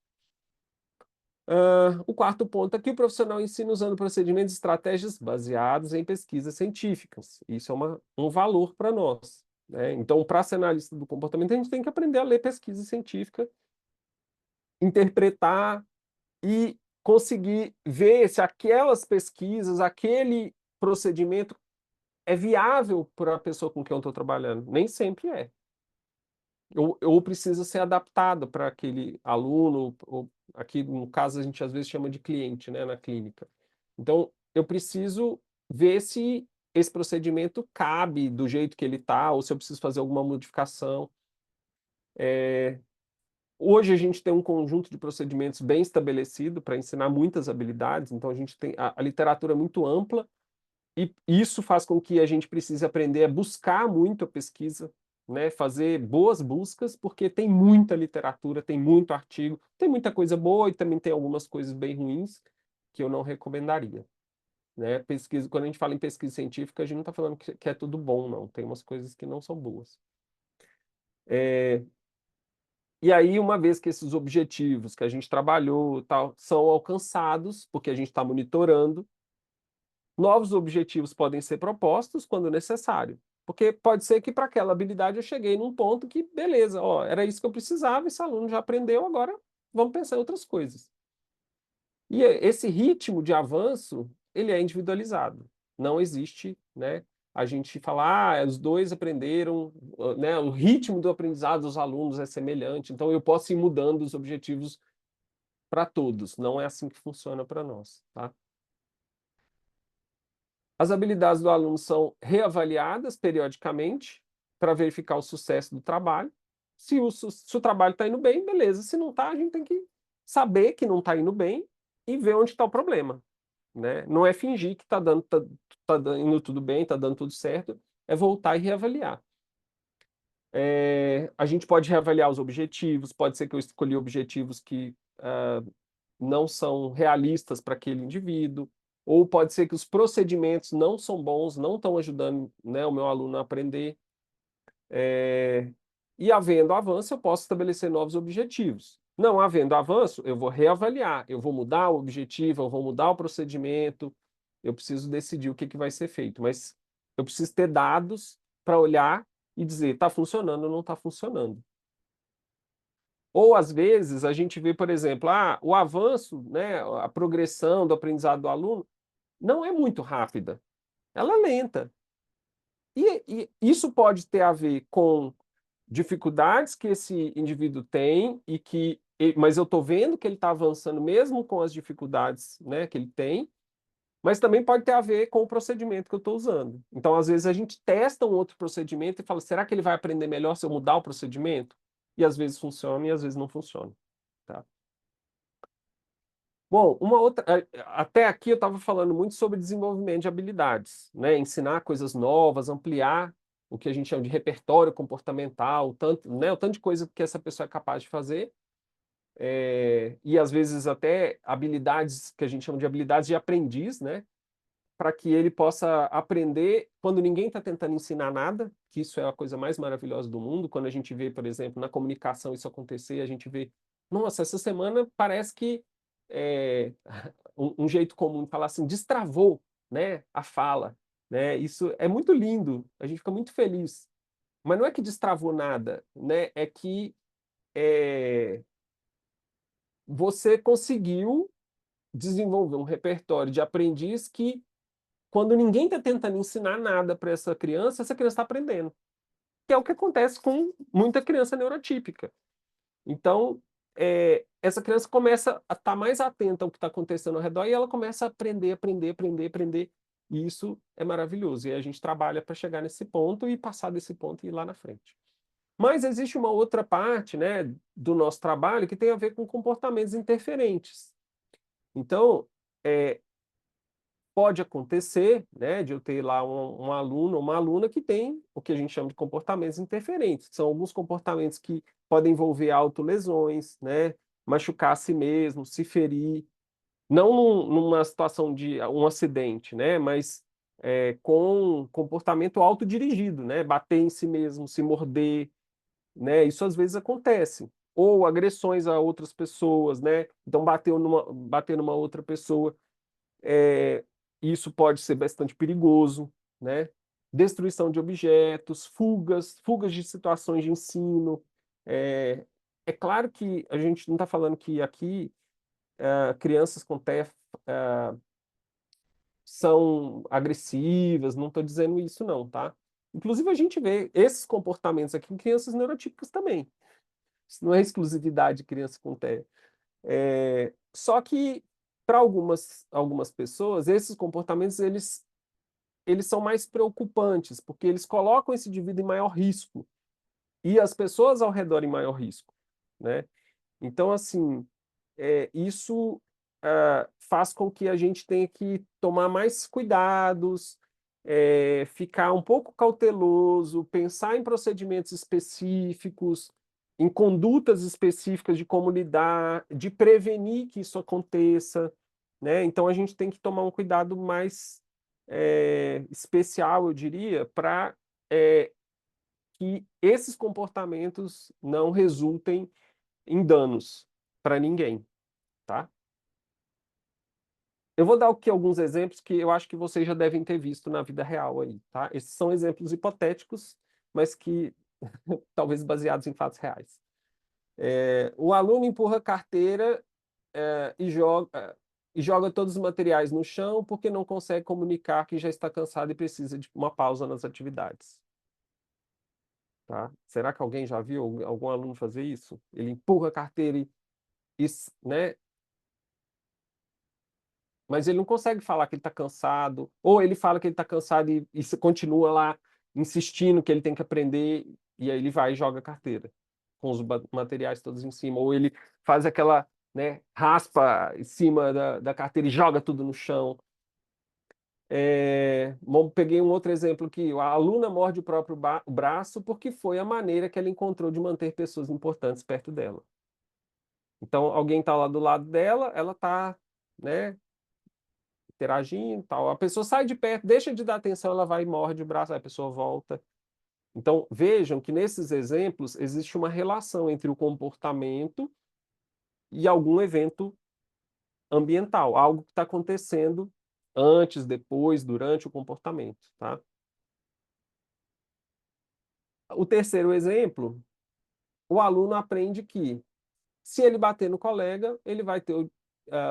S2: O quarto ponto aqui, o profissional ensina usando procedimentos e estratégias baseados em pesquisas científicas. Isso é um valor para nós, né. Então, para ser analista do comportamento, a gente tem que aprender a ler pesquisa científica, interpretar e conseguir ver se aquelas pesquisas, aquele procedimento é viável para a pessoa com quem eu estou trabalhando. Nem sempre é. Ou precisa ser adaptado para aquele aluno, ou aqui no caso a gente às vezes chama de cliente, né, na clínica. Então, eu preciso ver se esse procedimento cabe do jeito que ele está, ou se eu preciso fazer alguma modificação. Hoje a gente tem um conjunto de procedimentos bem estabelecido para ensinar muitas habilidades, então a gente tem a literatura é muito ampla, e isso faz com que a gente precise aprender a buscar muito a pesquisa, né, fazer boas buscas, porque tem muita literatura, tem muito artigo, tem muita coisa boa e também tem algumas coisas bem ruins que eu não recomendaria, né. Pesquisa Quando a gente fala em pesquisa científica, a gente não está falando que é tudo bom não, tem umas coisas que não são boas. Eh, e aí uma vez que esses objetivos que a gente trabalhou, tal, são alcançados, porque a gente está monitorando, novos objetivos podem ser propostos quando necessário. Porque pode ser que para aquela habilidade eu cheguei num ponto que, beleza, ó, era isso que eu precisava, esse aluno já aprendeu, agora vamos pensar em outras coisas. E esse ritmo de avanço, ele é individualizado. Não existe, né, a gente falar, os dois aprenderam, né, o ritmo do aprendizado dos alunos é semelhante, então eu posso ir mudando os objetivos para todos. Não é assim que funciona para nós, tá? As habilidades do aluno são reavaliadas periodicamente para verificar o sucesso do trabalho. Se o trabalho está indo bem, beleza. Se não está, a gente tem que saber que não está indo bem e ver onde está o problema, né? Não é fingir que está dando, indo tudo bem, está dando tudo certo, é voltar e reavaliar. A gente pode reavaliar os objetivos, pode ser que eu escolhi objetivos que não são realistas para aquele indivíduo, ou pode ser que os procedimentos não são bons, não estão ajudando, né, o meu aluno a aprender. E havendo avanço, eu posso estabelecer novos objetivos. Não havendo avanço, eu vou reavaliar, eu vou mudar o objetivo, eu vou mudar o procedimento, eu preciso decidir o que que vai ser feito, mas eu preciso ter dados para olhar e dizer, está funcionando ou não está funcionando. Ou, às vezes, a gente vê, por exemplo, o avanço, né, a progressão do aprendizado do aluno não é muito rápida, ela é lenta. E isso pode ter a ver com dificuldades que esse indivíduo tem mas eu estou vendo que ele está avançando mesmo com as dificuldades, né, que ele tem, mas também pode ter a ver com o procedimento que eu estou usando. Então, às vezes, a gente testa um outro procedimento e fala, será que ele vai aprender melhor se eu mudar o procedimento? E às vezes funciona e às vezes não funciona. Tá? Bom, uma outra. Até aqui eu estava falando muito sobre desenvolvimento de habilidades, né? Ensinar coisas novas, ampliar o que a gente chama de repertório comportamental, o tanto de coisa que essa pessoa é capaz de fazer, e às vezes até habilidades que a gente chama de habilidades de aprendiz, né? Para que ele possa aprender quando ninguém está tentando ensinar nada, que isso é a coisa mais maravilhosa do mundo. Quando a gente vê, por exemplo, na comunicação isso acontecer, a gente vê, nossa, essa semana parece que é, um jeito comum de falar assim, destravou, né, a fala, né? Isso é muito lindo, a gente fica muito feliz. Mas não é que destravou nada, né? É que é, você conseguiu desenvolver um repertório de aprendiz que quando ninguém está tentando ensinar nada para essa criança está aprendendo. Que é o que acontece com muita criança neurotípica. Então, essa criança começa a estar mais atenta ao que está acontecendo ao redor e ela começa a aprender, aprender, aprender, aprender. E isso é maravilhoso. E a gente trabalha para chegar nesse ponto e passar desse ponto e ir lá na frente. Mas existe uma outra parte, né, do nosso trabalho que tem a ver com comportamentos interferentes. Então, é, pode acontecer, né, de eu ter lá um aluno ou uma aluna que tem o que a gente chama de comportamentos interferentes, que são alguns comportamentos que podem envolver autolesões, né, machucar a si mesmo, se ferir, não numa situação de um acidente, né, mas com comportamento autodirigido, né, bater em si mesmo, se morder, né, isso às vezes acontece. Ou agressões a outras pessoas, né, então bater numa outra pessoa. Isso pode ser bastante perigoso, né? Destruição de objetos, fugas de situações de ensino. É claro que a gente não está falando que aqui crianças com TEF são agressivas, não estou dizendo isso não, tá? Inclusive a gente vê esses comportamentos aqui em crianças neurotípicas também. Isso não é exclusividade de criança com TEF. Só que para algumas pessoas, esses comportamentos eles são mais preocupantes, porque eles colocam esse indivíduo em maior risco e as pessoas ao redor em maior risco, né? Então, assim, isso faz com que a gente tenha que tomar mais cuidados, ficar um pouco cauteloso, pensar em procedimentos específicos, em condutas específicas de como lidar, de prevenir que isso aconteça, né? Então, a gente tem que tomar um cuidado mais especial, eu diria, para que esses comportamentos não resultem em danos para ninguém, tá? Eu vou dar aqui alguns exemplos que eu acho que vocês já devem ter visto na vida real aí, tá? Esses são exemplos hipotéticos, mas que talvez baseados em fatos reais. O aluno empurra a carteira e joga todos os materiais no chão porque não consegue comunicar que já está cansado e precisa de uma pausa nas atividades. Tá? Será que alguém já viu algum aluno fazer isso? Ele empurra a carteira né? Mas ele não consegue falar que ele está cansado, ou ele fala que ele está cansado e continua lá insistindo que ele tem que aprender, e aí ele vai e joga a carteira, com os materiais todos em cima, ou ele faz aquela, né, raspa em cima da carteira e joga tudo no chão. Peguei um outro exemplo aqui, a aluna morde o próprio braço porque foi a maneira que ela encontrou de manter pessoas importantes perto dela. Então, alguém está lá do lado dela, ela está, né, interagindo e tal. A pessoa sai de perto, deixa de dar atenção, ela vai e morde o braço, aí a pessoa volta. Então, vejam que nesses exemplos existe uma relação entre o comportamento e algum evento ambiental, algo que está acontecendo antes, depois, durante o comportamento, tá? O terceiro exemplo, o aluno aprende que se ele bater no colega, ele vai ter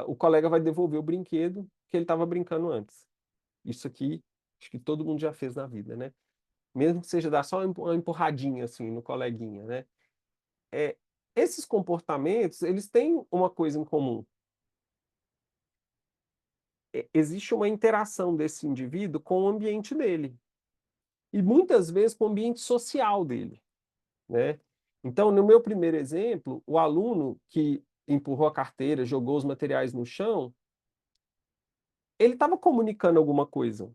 S2: o colega vai devolver o brinquedo que ele estava brincando antes. Isso aqui, acho que todo mundo já fez na vida, né? Mesmo que seja dar só uma empurradinha assim no coleguinha, né? É, esses comportamentos, eles têm uma coisa em comum. Existe uma interação desse indivíduo com o ambiente dele. E muitas vezes com o ambiente social dele, né? Então, no meu primeiro exemplo, o aluno que empurrou a carteira, jogou os materiais no chão, ele estava comunicando alguma coisa.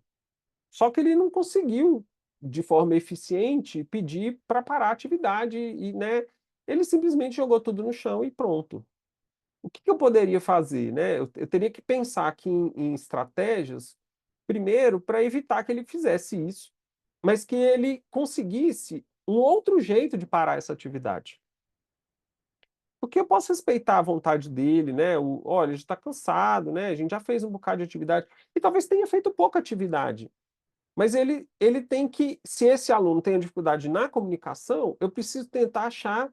S2: Só que ele não conseguiu, de forma eficiente, pedir para parar a atividade e, né, ele simplesmente jogou tudo no chão e pronto. O que eu poderia fazer, né? Eu teria que pensar aqui em estratégias, primeiro, para evitar que ele fizesse isso, mas que ele conseguisse um outro jeito de parar essa atividade. Porque eu posso respeitar a vontade dele, né? Olha, a gente está cansado, né? A gente já fez um bocado de atividade e talvez tenha feito pouca atividade. Mas ele tem que, se esse aluno tem dificuldade na comunicação, eu preciso tentar achar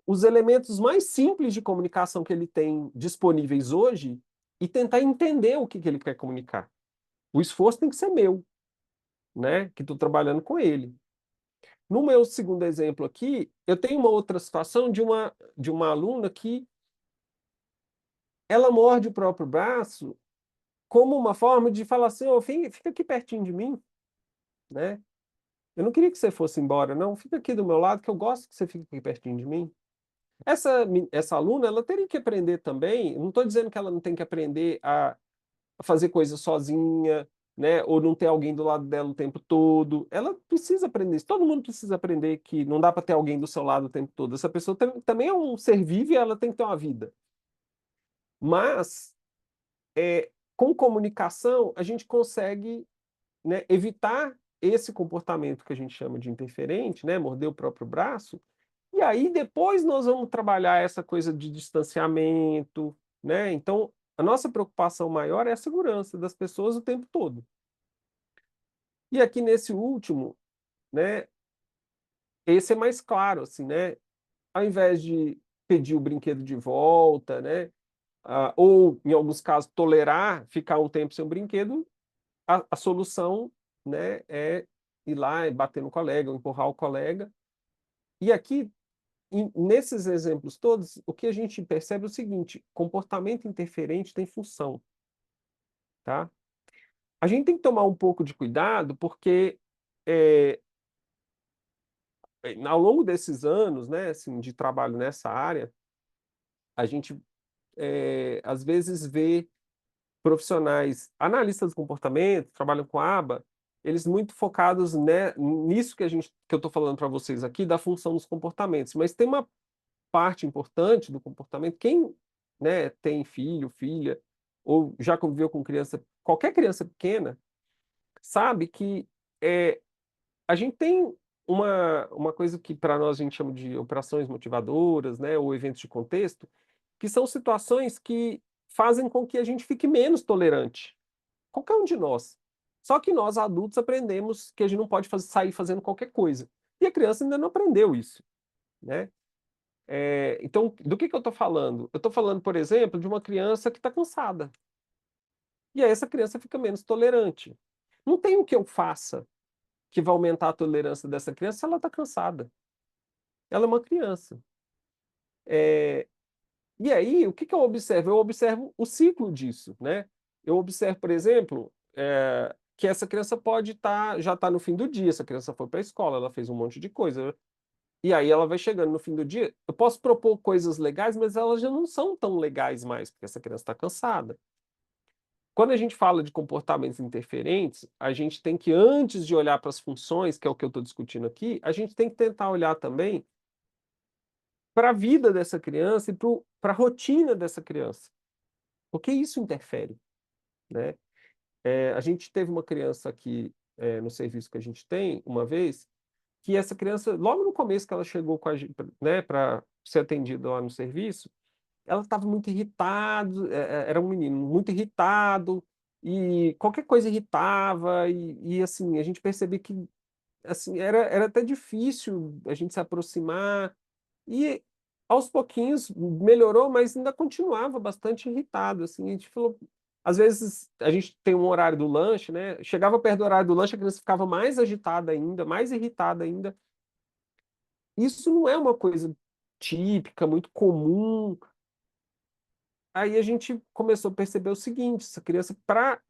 S2: os elementos mais simples de comunicação que ele tem disponíveis hoje e tentar entender o que ele quer comunicar. O esforço tem que ser meu, né? Que estou trabalhando com ele. No meu segundo exemplo aqui, eu tenho uma outra situação de uma aluna que ela morde o próprio braço como uma forma de falar assim, oh, fica aqui pertinho de mim, né? Eu não queria que você fosse embora, não. Fica aqui do meu lado, que eu gosto que você fique aqui pertinho de mim. Essa aluna, ela teria que aprender também. Não estou dizendo que ela não tem que aprender a fazer coisas sozinha, né? Ou não ter alguém do lado dela o tempo todo. Ela precisa aprender isso. Todo mundo precisa aprender que não dá para ter alguém do seu lado o tempo todo. Essa pessoa também é um ser vivo e ela tem que ter uma vida. Mas, com comunicação, a gente consegue, né, evitar esse comportamento que a gente chama de interferente, né? Morder o próprio braço. E aí depois nós vamos trabalhar essa coisa de distanciamento, né? Então, a nossa preocupação maior é a segurança das pessoas o tempo todo. E aqui nesse último, né, esse é mais claro, assim, né? Ao invés de pedir o brinquedo de volta, né, ou em alguns casos tolerar ficar um tempo sem o brinquedo, a solução, né, é ir lá e bater no colega, ou empurrar o colega. E aqui nesses exemplos todos, o que a gente percebe é o seguinte: comportamento interferente tem função, tá? A gente tem que tomar um pouco de cuidado, porque é, ao longo desses anos, né, assim, de trabalho nessa área, a gente às vezes vê profissionais, analistas de comportamento, trabalham com aba, eles muito focados, né, nisso que eu estou falando para vocês aqui, da função dos comportamentos. Mas tem uma parte importante do comportamento. Quem, né, tem filho, filha, ou já conviveu com criança, qualquer criança pequena, sabe que a gente tem uma coisa que para nós a gente chama de operações motivadoras, né, ou eventos de contexto, que são situações que fazem com que a gente fique menos tolerante. Qualquer um de nós. Só que nós, adultos, aprendemos que a gente não pode sair fazendo qualquer coisa. E a criança ainda não aprendeu isso, né? Então, do que eu estou falando? Eu estou falando, por exemplo, de uma criança que está cansada. E aí essa criança fica menos tolerante. Não tem o que eu faça que vai aumentar a tolerância dessa criança se ela está cansada. Ela é uma criança. É, E aí, o que eu observo? Eu observo o ciclo disso, né? Eu observo, por exemplo, que essa criança pode já estar no fim do dia, essa criança foi para a escola, ela fez um monte de coisa, e aí ela vai chegando no fim do dia. Eu posso propor coisas legais, mas elas já não são tão legais mais, porque essa criança está cansada. Quando a gente fala de comportamentos interferentes, a gente tem que, antes de olhar para as funções, que é o que eu estou discutindo aqui, a gente tem que tentar olhar também para a vida dessa criança e para a rotina dessa criança, porque isso interfere, né? A gente teve uma criança aqui no serviço que a gente tem, uma vez, que essa criança, logo no começo que ela chegou com a gente, né, para ser atendida lá no serviço, ela estava muito irritada, era um menino muito irritado, e qualquer coisa irritava, e assim, a gente percebia que assim, era até difícil a gente se aproximar, e aos pouquinhos melhorou, mas ainda continuava bastante irritado, assim, a gente falou, às vezes a gente tem um horário do lanche, né? Chegava perto do horário do lanche, a criança ficava mais agitada ainda, mais irritada ainda. Isso não é uma coisa típica, muito comum. Aí a gente começou a perceber o seguinte, essa criança, para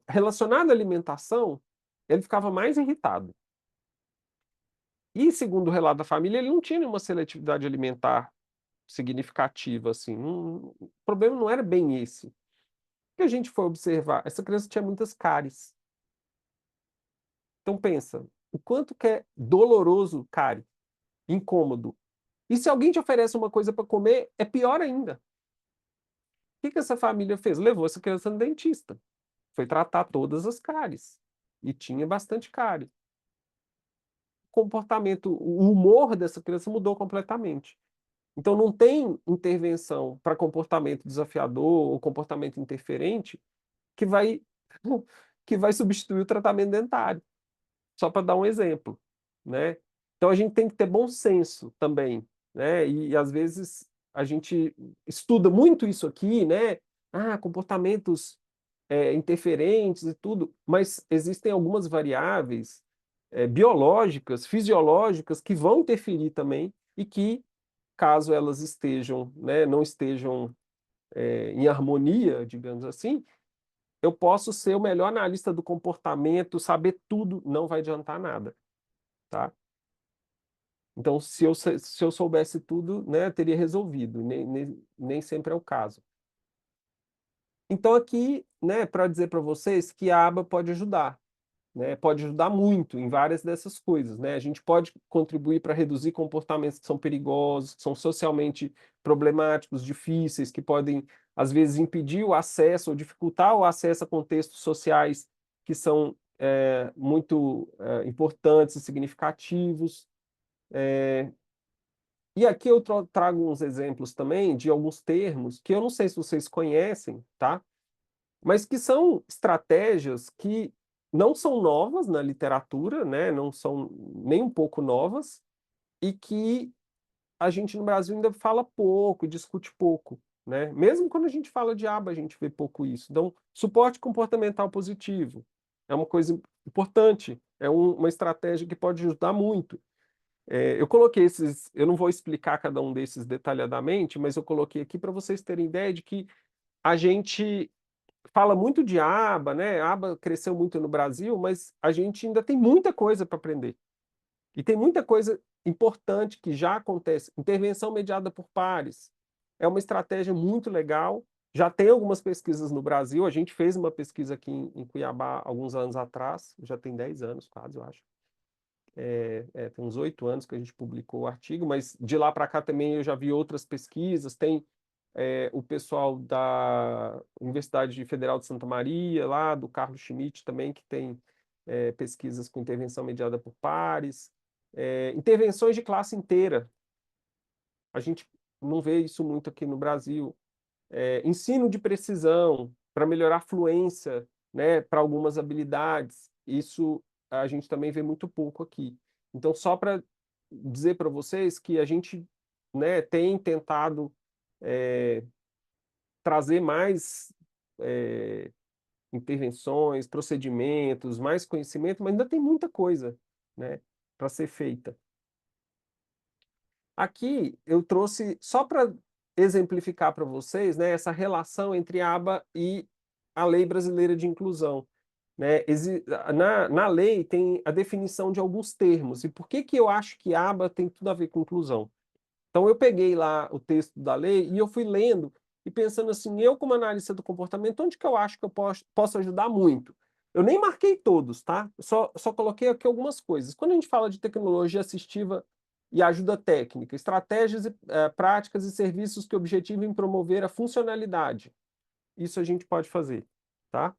S2: relacionada à alimentação, ele ficava mais irritado. E segundo o relato da família, ele não tinha nenhuma seletividade alimentar significativa, assim. O problema não era bem esse. O que a gente foi observar? Essa criança tinha muitas cáries. Então pensa, o quanto que é doloroso cárie, incômodo. E se alguém te oferece uma coisa para comer, é pior ainda. O que essa família fez? Levou essa criança no dentista. Foi tratar todas as cáries. E tinha bastante cárie. O comportamento, o humor dessa criança mudou completamente. Então, não tem intervenção para comportamento desafiador ou comportamento interferente que vai, que vai substituir o tratamento dentário. Só para dar um exemplo, né? Então, a gente tem que ter bom senso também, né? E às vezes a gente estuda muito isso aqui, né? Comportamentos interferentes e tudo, mas existem algumas variáveis biológicas, fisiológicas, que vão interferir também e que caso elas estejam, né, não estejam em harmonia, digamos assim, eu posso ser o melhor analista do comportamento, saber tudo, não vai adiantar nada, tá? Então, se eu soubesse tudo, né, eu teria resolvido, nem sempre é o caso. Então, aqui, né, para dizer para vocês que a aba pode ajudar, né? Pode ajudar muito em várias dessas coisas, né? A gente pode contribuir para reduzir comportamentos que são perigosos, que são socialmente problemáticos, difíceis, que podem, às vezes, impedir o acesso ou dificultar o acesso a contextos sociais que são muito importantes e significativos. E aqui eu trago uns exemplos também de alguns termos que eu não sei se vocês conhecem, tá? Mas que são estratégias que não são novas na literatura, né? Não são nem um pouco novas, e que a gente no Brasil ainda fala pouco, discute pouco, né? Mesmo quando a gente fala de aba, a gente vê pouco isso. Então, suporte comportamental positivo é uma coisa importante, uma estratégia que pode ajudar muito. Eu coloquei eu não vou explicar cada um desses detalhadamente, mas eu coloquei aqui para vocês terem ideia de que a gente fala muito de aba, né? A aba cresceu muito no Brasil, mas a gente ainda tem muita coisa para aprender. E tem muita coisa importante que já acontece. Intervenção mediada por pares é uma estratégia muito legal. Já tem algumas pesquisas no Brasil. A gente fez uma pesquisa aqui em Cuiabá alguns anos atrás, já tem 10 anos quase, eu acho. Tem uns 8 anos que a gente publicou o artigo, mas de lá para cá também eu já vi outras pesquisas. Tem o pessoal da Universidade Federal de Santa Maria, lá do Carlos Schmitt também, que tem pesquisas com intervenção mediada por pares. Intervenções de classe inteira. A gente não vê isso muito aqui no Brasil. ensino de precisão para melhorar a fluência, né, para algumas habilidades. Isso a gente também vê muito pouco aqui. Então, só para dizer para vocês que a gente, né, tem tentado trazer mais intervenções, procedimentos, mais conhecimento, mas ainda tem muita coisa, né, para ser feita. Aqui eu trouxe só para exemplificar para vocês, né, essa relação entre a aba e a Lei Brasileira de Inclusão, né? Na lei tem a definição de alguns termos. E por que que eu acho que a aba tem tudo a ver com inclusão? Então eu peguei lá o texto da lei e eu fui lendo e pensando assim, eu como analista do comportamento, onde que eu acho que eu posso ajudar muito? Eu nem marquei todos, tá? Só coloquei aqui algumas coisas. Quando a gente fala de tecnologia assistiva e ajuda técnica, estratégias, práticas e serviços que objetivem promover a funcionalidade. Isso a gente pode fazer, tá?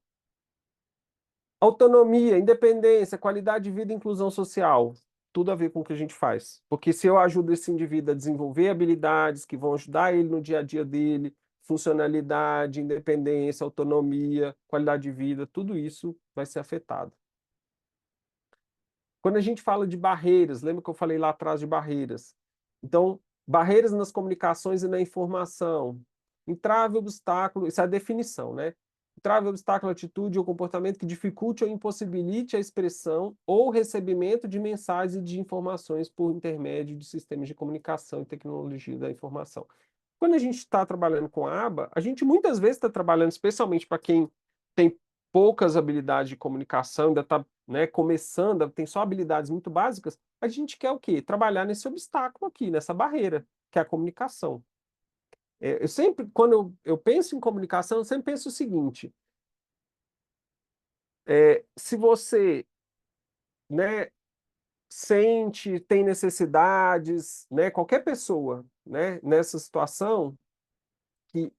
S2: Autonomia, independência, qualidade de vida e inclusão social. Tudo a ver com o que a gente faz. Porque se eu ajudo esse indivíduo a desenvolver habilidades que vão ajudar ele no dia a dia dele, funcionalidade, independência, autonomia, qualidade de vida, tudo isso vai ser afetado. Quando a gente fala de barreiras, lembra que eu falei lá atrás de barreiras? Então, barreiras nas comunicações e na informação. Entrave, obstáculo, isso é a definição, né? Entrave, obstáculo, atitude ou comportamento que dificulte ou impossibilite a expressão ou recebimento de mensagens e de informações por intermédio de sistemas de comunicação e tecnologia da informação. Quando a gente está trabalhando com a aba, a gente muitas vezes está trabalhando, especialmente para quem tem poucas habilidades de comunicação, ainda está, né, começando, tem só habilidades muito básicas, a gente quer o quê? Trabalhar nesse obstáculo aqui, nessa barreira, que é a comunicação. Eu sempre, quando eu penso em comunicação, eu sempre penso o seguinte, se você, né, sente, tem necessidades, né, qualquer pessoa, né, nessa situação, que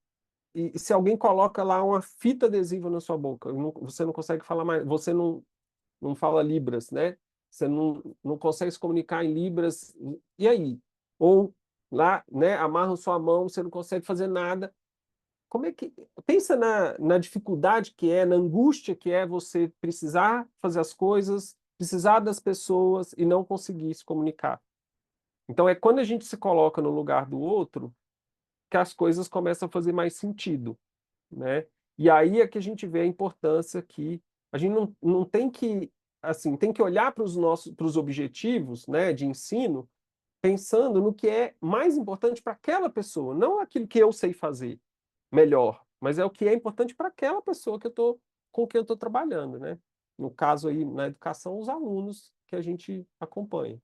S2: e se alguém coloca lá uma fita adesiva na sua boca, você não consegue falar mais, você não fala Libras, né? Você não consegue se comunicar em Libras, e aí? Ou lá, né, amarra sua mão, você não consegue fazer nada. Como é que... Pensa na dificuldade que é, na angústia que é você precisar fazer as coisas, precisar das pessoas e não conseguir se comunicar. Então é quando a gente se coloca no lugar do outro que as coisas começam a fazer mais sentido, né? E aí é que a gente vê a importância que a gente não tem que, assim, tem que olhar para os objetivos, né, de ensino, pensando no que é mais importante para aquela pessoa, não aquilo que eu sei fazer melhor, mas é o que é importante para aquela pessoa com quem eu estou trabalhando, né? No caso aí, na educação, os alunos que a gente acompanha.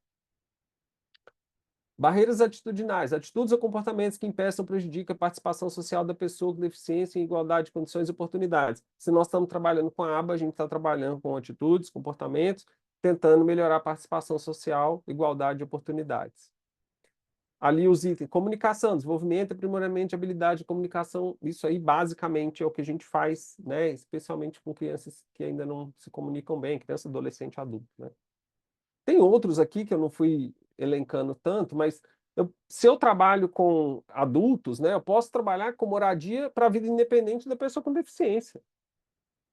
S2: Barreiras atitudinais, atitudes ou comportamentos que impeçam ou prejudicam a participação social da pessoa com deficiência em igualdade de condições e oportunidades. Se nós estamos trabalhando com a aba, a gente está trabalhando com atitudes, comportamentos, tentando melhorar a participação social, igualdade de oportunidades. Ali os itens, comunicação, desenvolvimento e aprimoramento de habilidade de comunicação, isso aí basicamente é o que a gente faz, né, especialmente com crianças que ainda não se comunicam bem, criança, adolescente, adulto, né. Tem outros aqui que eu não fui elencando tanto, mas se eu trabalho com adultos, né, eu posso trabalhar com moradia para a vida independente da pessoa com deficiência.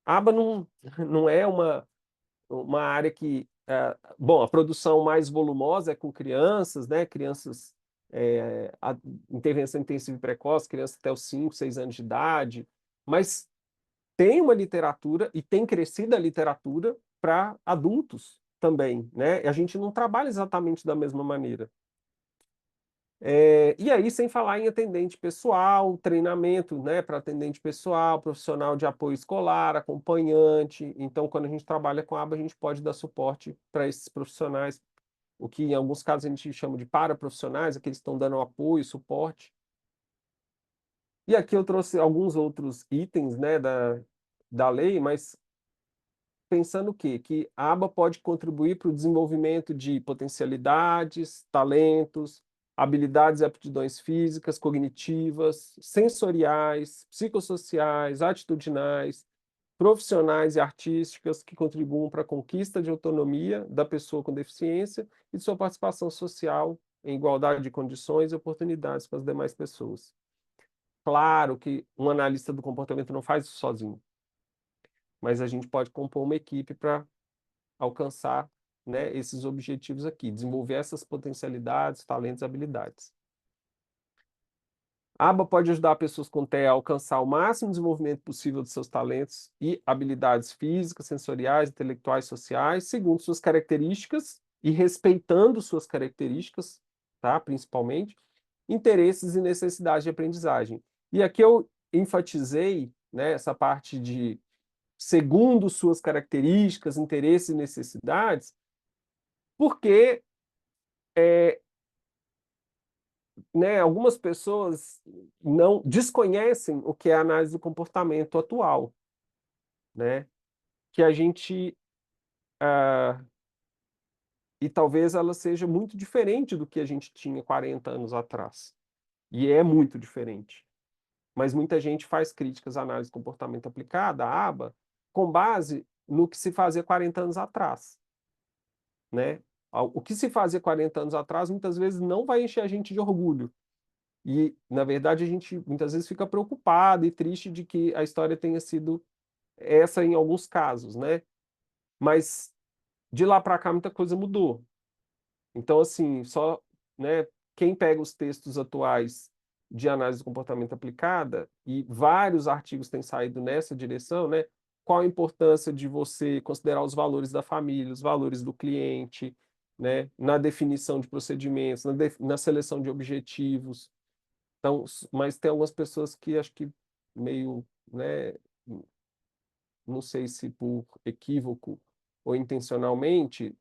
S2: A aba não é uma área que... bom, a produção mais volumosa é com crianças, né, crianças, a intervenção intensiva e precoce, crianças até os 5, 6 anos de idade, mas tem uma literatura e tem crescido a literatura para adultos também, né? A gente não trabalha exatamente da mesma maneira. E aí, sem falar em atendente pessoal, treinamento, né, para atendente pessoal, profissional de apoio escolar, acompanhante. Então, quando a gente trabalha com a aba, a gente pode dar suporte para esses profissionais, o que em alguns casos a gente chama de paraprofissionais, aqueles que estão dando apoio, suporte. E aqui eu trouxe alguns outros itens, né, da lei, mas pensando o quê? Que a aba pode contribuir para o desenvolvimento de potencialidades, talentos, habilidades e aptidões físicas, cognitivas, sensoriais, psicossociais, atitudinais, profissionais e artísticas que contribuam para a conquista de autonomia da pessoa com deficiência e de sua participação social em igualdade de condições e oportunidades com as demais pessoas. claro que um analista do comportamento não faz isso sozinho, mas a gente pode compor uma equipe para alcançar, né, esses objetivos aqui, desenvolver essas potencialidades, talentos e habilidades. A aba pode ajudar pessoas com TEA a alcançar o máximo desenvolvimento possível de seus talentos e habilidades físicas, sensoriais, intelectuais, sociais, segundo suas características e respeitando suas características, tá? Principalmente, interesses e necessidades de aprendizagem. E aqui eu enfatizei, né, essa parte de segundo suas características, interesses e necessidades, porque né, algumas pessoas não desconhecem o que é a análise do comportamento atual, né? Que a gente e talvez ela seja muito diferente do que a gente tinha 40 anos atrás. E é muito diferente. Mas muita gente faz críticas à análise do comportamento aplicada, à aba, com base no que se fazia 40 anos atrás, né? O que se fazia 40 anos atrás muitas vezes não vai encher a gente de orgulho. E, na verdade, a gente muitas vezes fica preocupado e triste de que a história tenha sido essa em alguns casos, né? Mas de lá para cá muita coisa mudou. Então, assim, só, né, quem pega os textos atuais de análise do comportamento aplicada, e vários artigos têm saído nessa direção, né? Qual a importância de você considerar os valores da família, os valores do cliente, né, na definição de procedimentos, na seleção de objetivos. Então, mas tem algumas pessoas que acho que meio, né, não sei se por equívoco ou intencionalmente,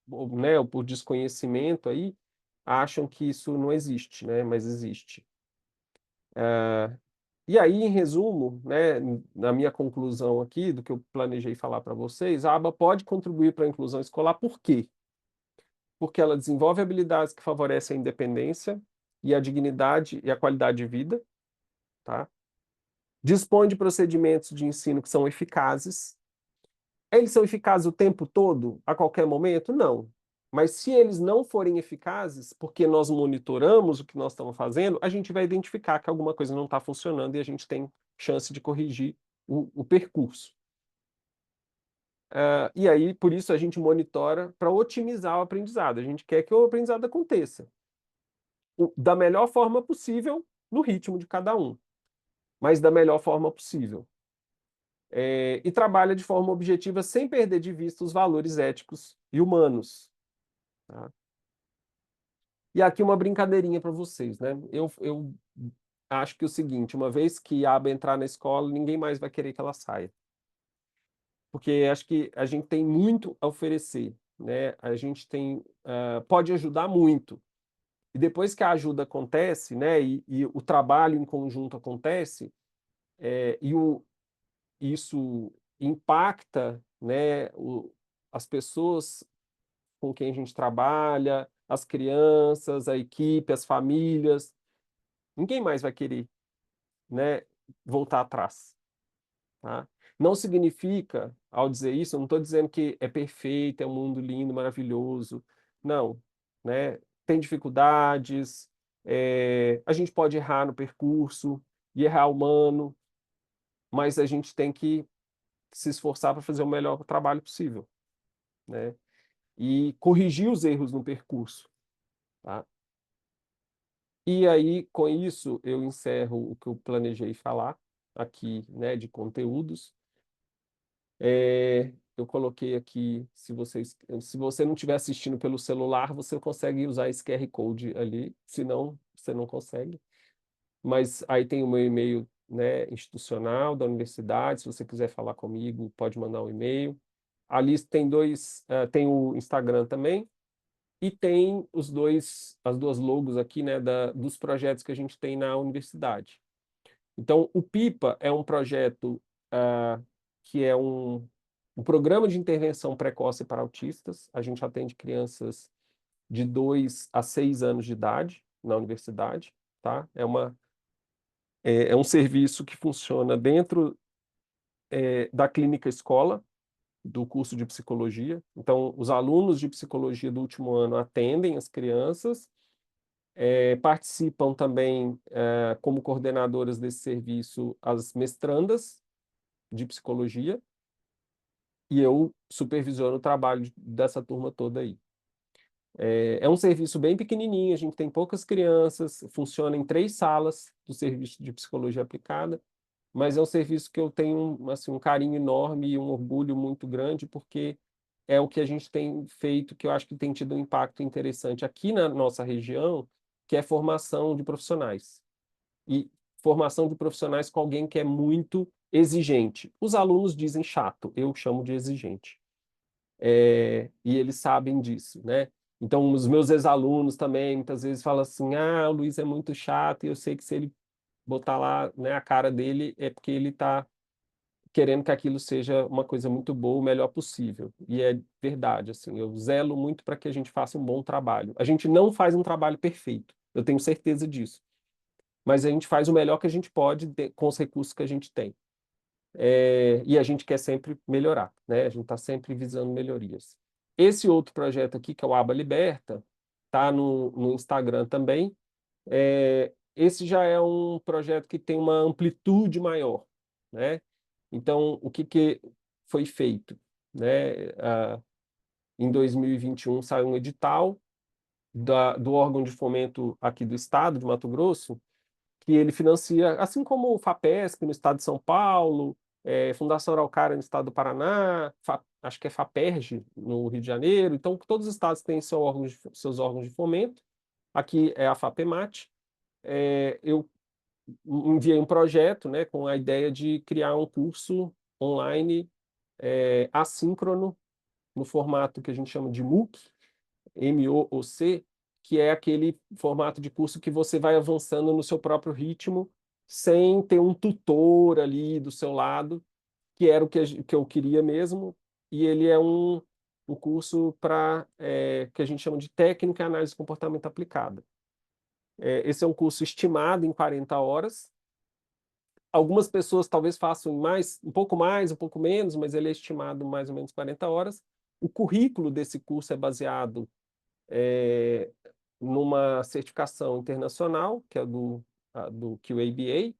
S2: né, ou por desconhecimento aí, acham que isso não existe, né, mas existe. E aí, em resumo, né, na minha conclusão aqui, do que eu planejei falar para vocês, a aba pode contribuir para a inclusão escolar, por quê? Porque ela desenvolve habilidades que favorecem a independência e a dignidade e a qualidade de vida, tá? Dispõe de procedimentos de ensino que são eficazes. Eles são eficazes o tempo todo, a qualquer momento? Não. Mas se eles não forem eficazes, porque nós monitoramos o que nós estamos fazendo, a gente vai identificar que alguma coisa não está funcionando e a gente tem chance de corrigir o percurso. E aí, por isso, a gente monitora para otimizar o aprendizado. A gente quer que o aprendizado aconteça da melhor forma possível, no ritmo de cada um, mas da melhor forma possível. E trabalha de forma objetiva sem perder de vista os valores éticos e humanos. Tá? E aqui uma brincadeirinha para vocês, né? Eu acho que é o seguinte, uma vez que a aba entrar na escola, ninguém mais vai querer que ela saia. Porque acho que a gente tem muito a oferecer, né? A gente tem, pode ajudar muito. E depois que a ajuda acontece, né? E o trabalho em conjunto acontece, isso impacta, né? As pessoas com quem a gente trabalha, as crianças, a equipe, as famílias. Ninguém mais vai querer, né, voltar atrás, tá? Não significa, ao dizer isso, eu não estou dizendo que é perfeito, é um mundo lindo, maravilhoso. Não, né? Tem dificuldades, a gente pode errar no percurso, e errar humano, mas a gente tem que se esforçar para fazer o melhor trabalho possível, né? E corrigir os erros no percurso, tá? E aí, com isso, eu encerro o que eu planejei falar aqui, né, de conteúdos. Eu coloquei aqui, se você não estiver assistindo pelo celular, você consegue usar esse QR Code ali, se não, você não consegue. Mas aí tem o meu e-mail, né, institucional da universidade, se você quiser falar comigo, pode mandar um e-mail. Ali tem o Instagram também, e tem as duas logos aqui, né, dos projetos que a gente tem na universidade. Então, o PIPA é um projeto que é um programa de intervenção precoce para autistas. A gente atende crianças de 2 a 6 anos de idade na universidade, tá? É um serviço que funciona dentro da clínica escola, do curso de psicologia. Então, os alunos de psicologia do último ano atendem as crianças Participam também, como coordenadoras desse serviço, as mestrandas de psicologia, e eu supervisiono o trabalho dessa turma toda aí. É um serviço bem pequenininho, a gente tem poucas crianças, funciona em 3 salas do serviço de psicologia aplicada, mas é um serviço que eu tenho assim, um carinho enorme e um orgulho muito grande, porque é o que a gente tem feito, que eu acho que tem tido um impacto interessante aqui na nossa região, que é formação de profissionais. E formação de profissionais com alguém que é muito exigente. Os alunos dizem chato, eu chamo de exigente. E eles sabem disso, né? Então, os meus ex-alunos também, muitas vezes, falam assim, o Luiz é muito chato, e eu sei que se ele botar lá, né, a cara dele, é porque ele está querendo que aquilo seja uma coisa muito boa, o melhor possível. E é verdade, assim, eu zelo muito para que a gente faça um bom trabalho. A gente não faz um trabalho perfeito, eu tenho certeza disso, mas a gente faz o melhor que a gente pode com os recursos que a gente tem. E a gente quer sempre melhorar, né? A gente está sempre visando melhorias. Esse outro projeto aqui, que é o Aba Liberta, tá no Instagram também. Esse já é um projeto que tem uma amplitude maior, né? Então, o que foi feito, né? Em 2021 saiu um edital do órgão de fomento aqui do estado de Mato Grosso, que ele financia, assim como o FAPESP no estado de São Paulo, Fundação Araucária no estado do Paraná, acho que é FAPERJ no Rio de Janeiro. Então, todos os estados têm seus órgãos de fomento. Aqui é a FAPEMAT. Eu enviei um projeto, né, com a ideia de criar um curso online assíncrono, no formato que a gente chama de MOOC, MOOC, que é aquele formato de curso que você vai avançando no seu próprio ritmo, sem ter um tutor ali do seu lado, que era o que eu queria mesmo, e ele é um curso que a gente chama de técnica e análise de comportamento aplicada. Esse é um curso estimado em 40 horas. Algumas pessoas talvez façam um pouco mais, um pouco menos, mas ele é estimado mais ou menos 40 horas. O currículo desse curso é baseado é, numa certificação internacional, que é do QABA.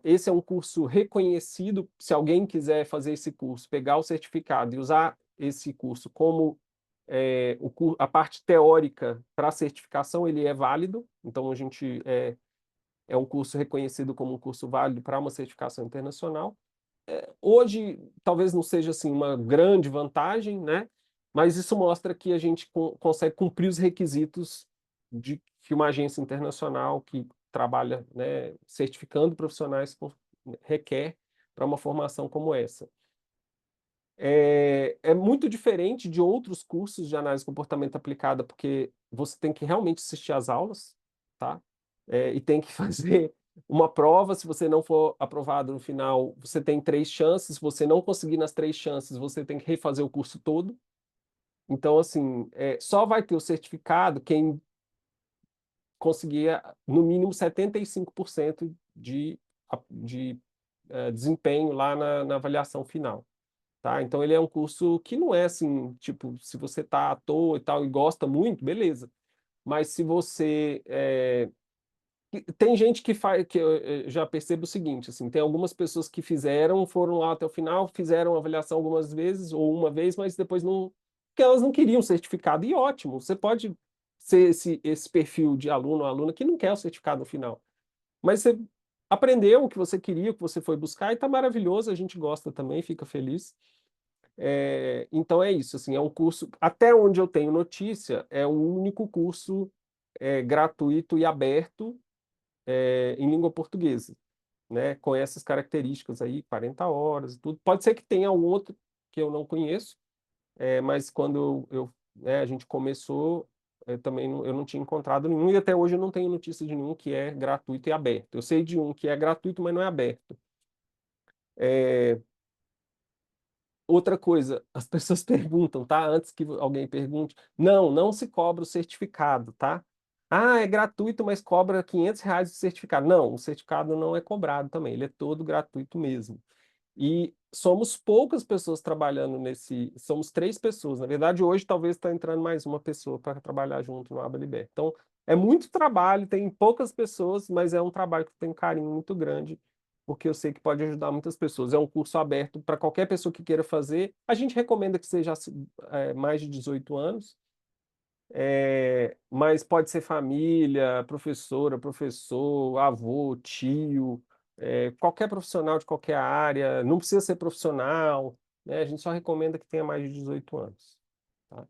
S2: Esse é um curso reconhecido. Se alguém quiser fazer esse curso, pegar o certificado e usar esse curso como a parte teórica para a certificação, ele é válido. Então, a gente é um curso reconhecido como um curso válido para uma certificação internacional. Hoje, talvez não seja assim uma grande vantagem, né? Mas isso mostra que a gente consegue cumprir os requisitos que uma agência internacional que trabalha, né, certificando profissionais requer para uma formação como essa. É muito diferente de outros cursos de análise de comportamento aplicada, porque você tem que realmente assistir às aulas, tá? E tem que fazer uma prova. Se você não for aprovado no final, você tem 3 chances. Se você não conseguir nas 3 chances, você tem que refazer o curso todo. Então, assim, só vai ter o certificado quem conseguir, no mínimo, 75% de desempenho lá na avaliação final. Tá? Então ele é um curso que não é assim, tipo, se você tá à toa e tal e gosta muito, beleza. Mas se você tem gente que faz, que eu já percebo o seguinte, assim, tem algumas pessoas que foram lá até o final, fizeram a avaliação algumas vezes ou uma vez, mas depois não, porque elas não queriam certificado. E ótimo, você pode ser esse perfil de aluno ou aluna que não quer o certificado no final. Mas você aprendeu o que você queria, o que você foi buscar, e tá maravilhoso, a gente gosta também, fica feliz. Então é isso, assim, é um curso, até onde eu tenho notícia, é o único curso gratuito e aberto em língua portuguesa, né? Com essas características aí, 40 horas e tudo. Pode ser que tenha um outro que eu não conheço, mas quando a gente começou, também eu não tinha encontrado nenhum, e até hoje eu não tenho notícia de nenhum que é gratuito e aberto. Eu sei de um que é gratuito, mas não é aberto. Outra coisa, as pessoas perguntam, tá? Antes que alguém pergunte, não se cobra o certificado, tá? É gratuito, mas cobra R$ 500 de certificado. Não, o certificado não é cobrado também, ele é todo gratuito mesmo. E somos poucas pessoas trabalhando somos 3 pessoas. Na verdade, hoje talvez está entrando mais uma pessoa para trabalhar junto no Aba Liberta. Então, é muito trabalho, tem poucas pessoas, mas é um trabalho que tem um carinho muito grande, porque eu sei que pode ajudar muitas pessoas. É um curso aberto para qualquer pessoa que queira fazer. A gente recomenda que seja mais de 18 anos, mas pode ser família, professora, professor, avô, tio, qualquer profissional de qualquer área, não precisa ser profissional, né? A gente só recomenda que tenha mais de 18 anos, tá?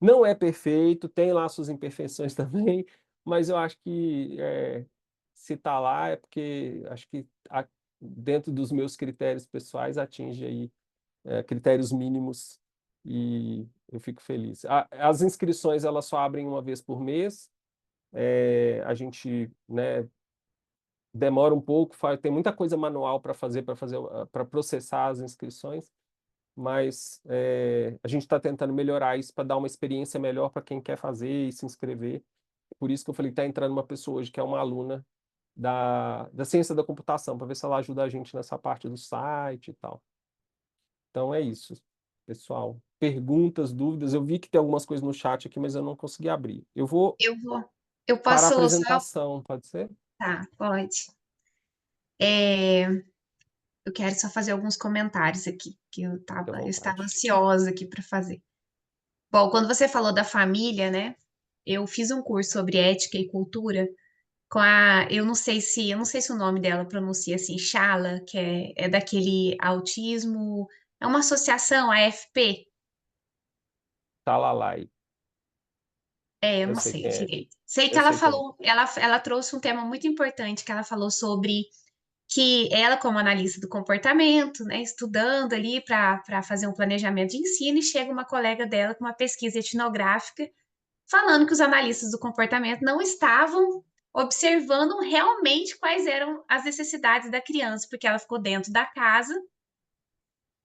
S2: Não é perfeito, tem lá suas imperfeições também, mas eu acho que se está lá é porque acho que dentro dos meus critérios pessoais atinge aí critérios mínimos e eu fico feliz. As inscrições elas só abrem uma vez por mês, a gente, né, demora um pouco, tem muita coisa manual para processar as inscrições, mas a gente está tentando melhorar isso para dar uma experiência melhor para quem quer fazer e se inscrever. Por isso que eu falei que está entrando uma pessoa hoje que é uma aluna da ciência da computação, para ver se ela ajuda a gente nessa parte do site e tal. Então é isso, pessoal. Perguntas, dúvidas. Eu vi que tem algumas coisas no chat aqui, mas eu não consegui abrir. Eu vou
S3: Eu vou. Eu
S2: parar a
S3: posso só.
S2: apresentação, pode ser?
S3: Tá, pode. Eu quero só fazer alguns comentários aqui, que
S2: Fique à
S3: eu estava
S2: vontade.
S3: ansiosa aqui para fazer. Bom, quando você falou da família, né? Eu fiz um curso sobre ética e cultura com eu não sei se o nome dela pronuncia assim, Shala, que é daquele autismo, é uma associação, a AFP.
S2: Talalai.
S3: Eu
S2: Eu
S3: não
S2: sei
S3: sei
S2: quem é.
S3: direito. Sei que
S2: Eu
S3: ela
S2: sei quem é.
S3: falou, ela trouxe um tema muito importante, que ela falou sobre que ela, como analista do comportamento, né, estudando ali para fazer um planejamento de ensino, e chega uma colega dela com uma pesquisa etnográfica falando que os analistas do comportamento não estavam observando realmente quais eram as necessidades da criança, porque ela ficou dentro da casa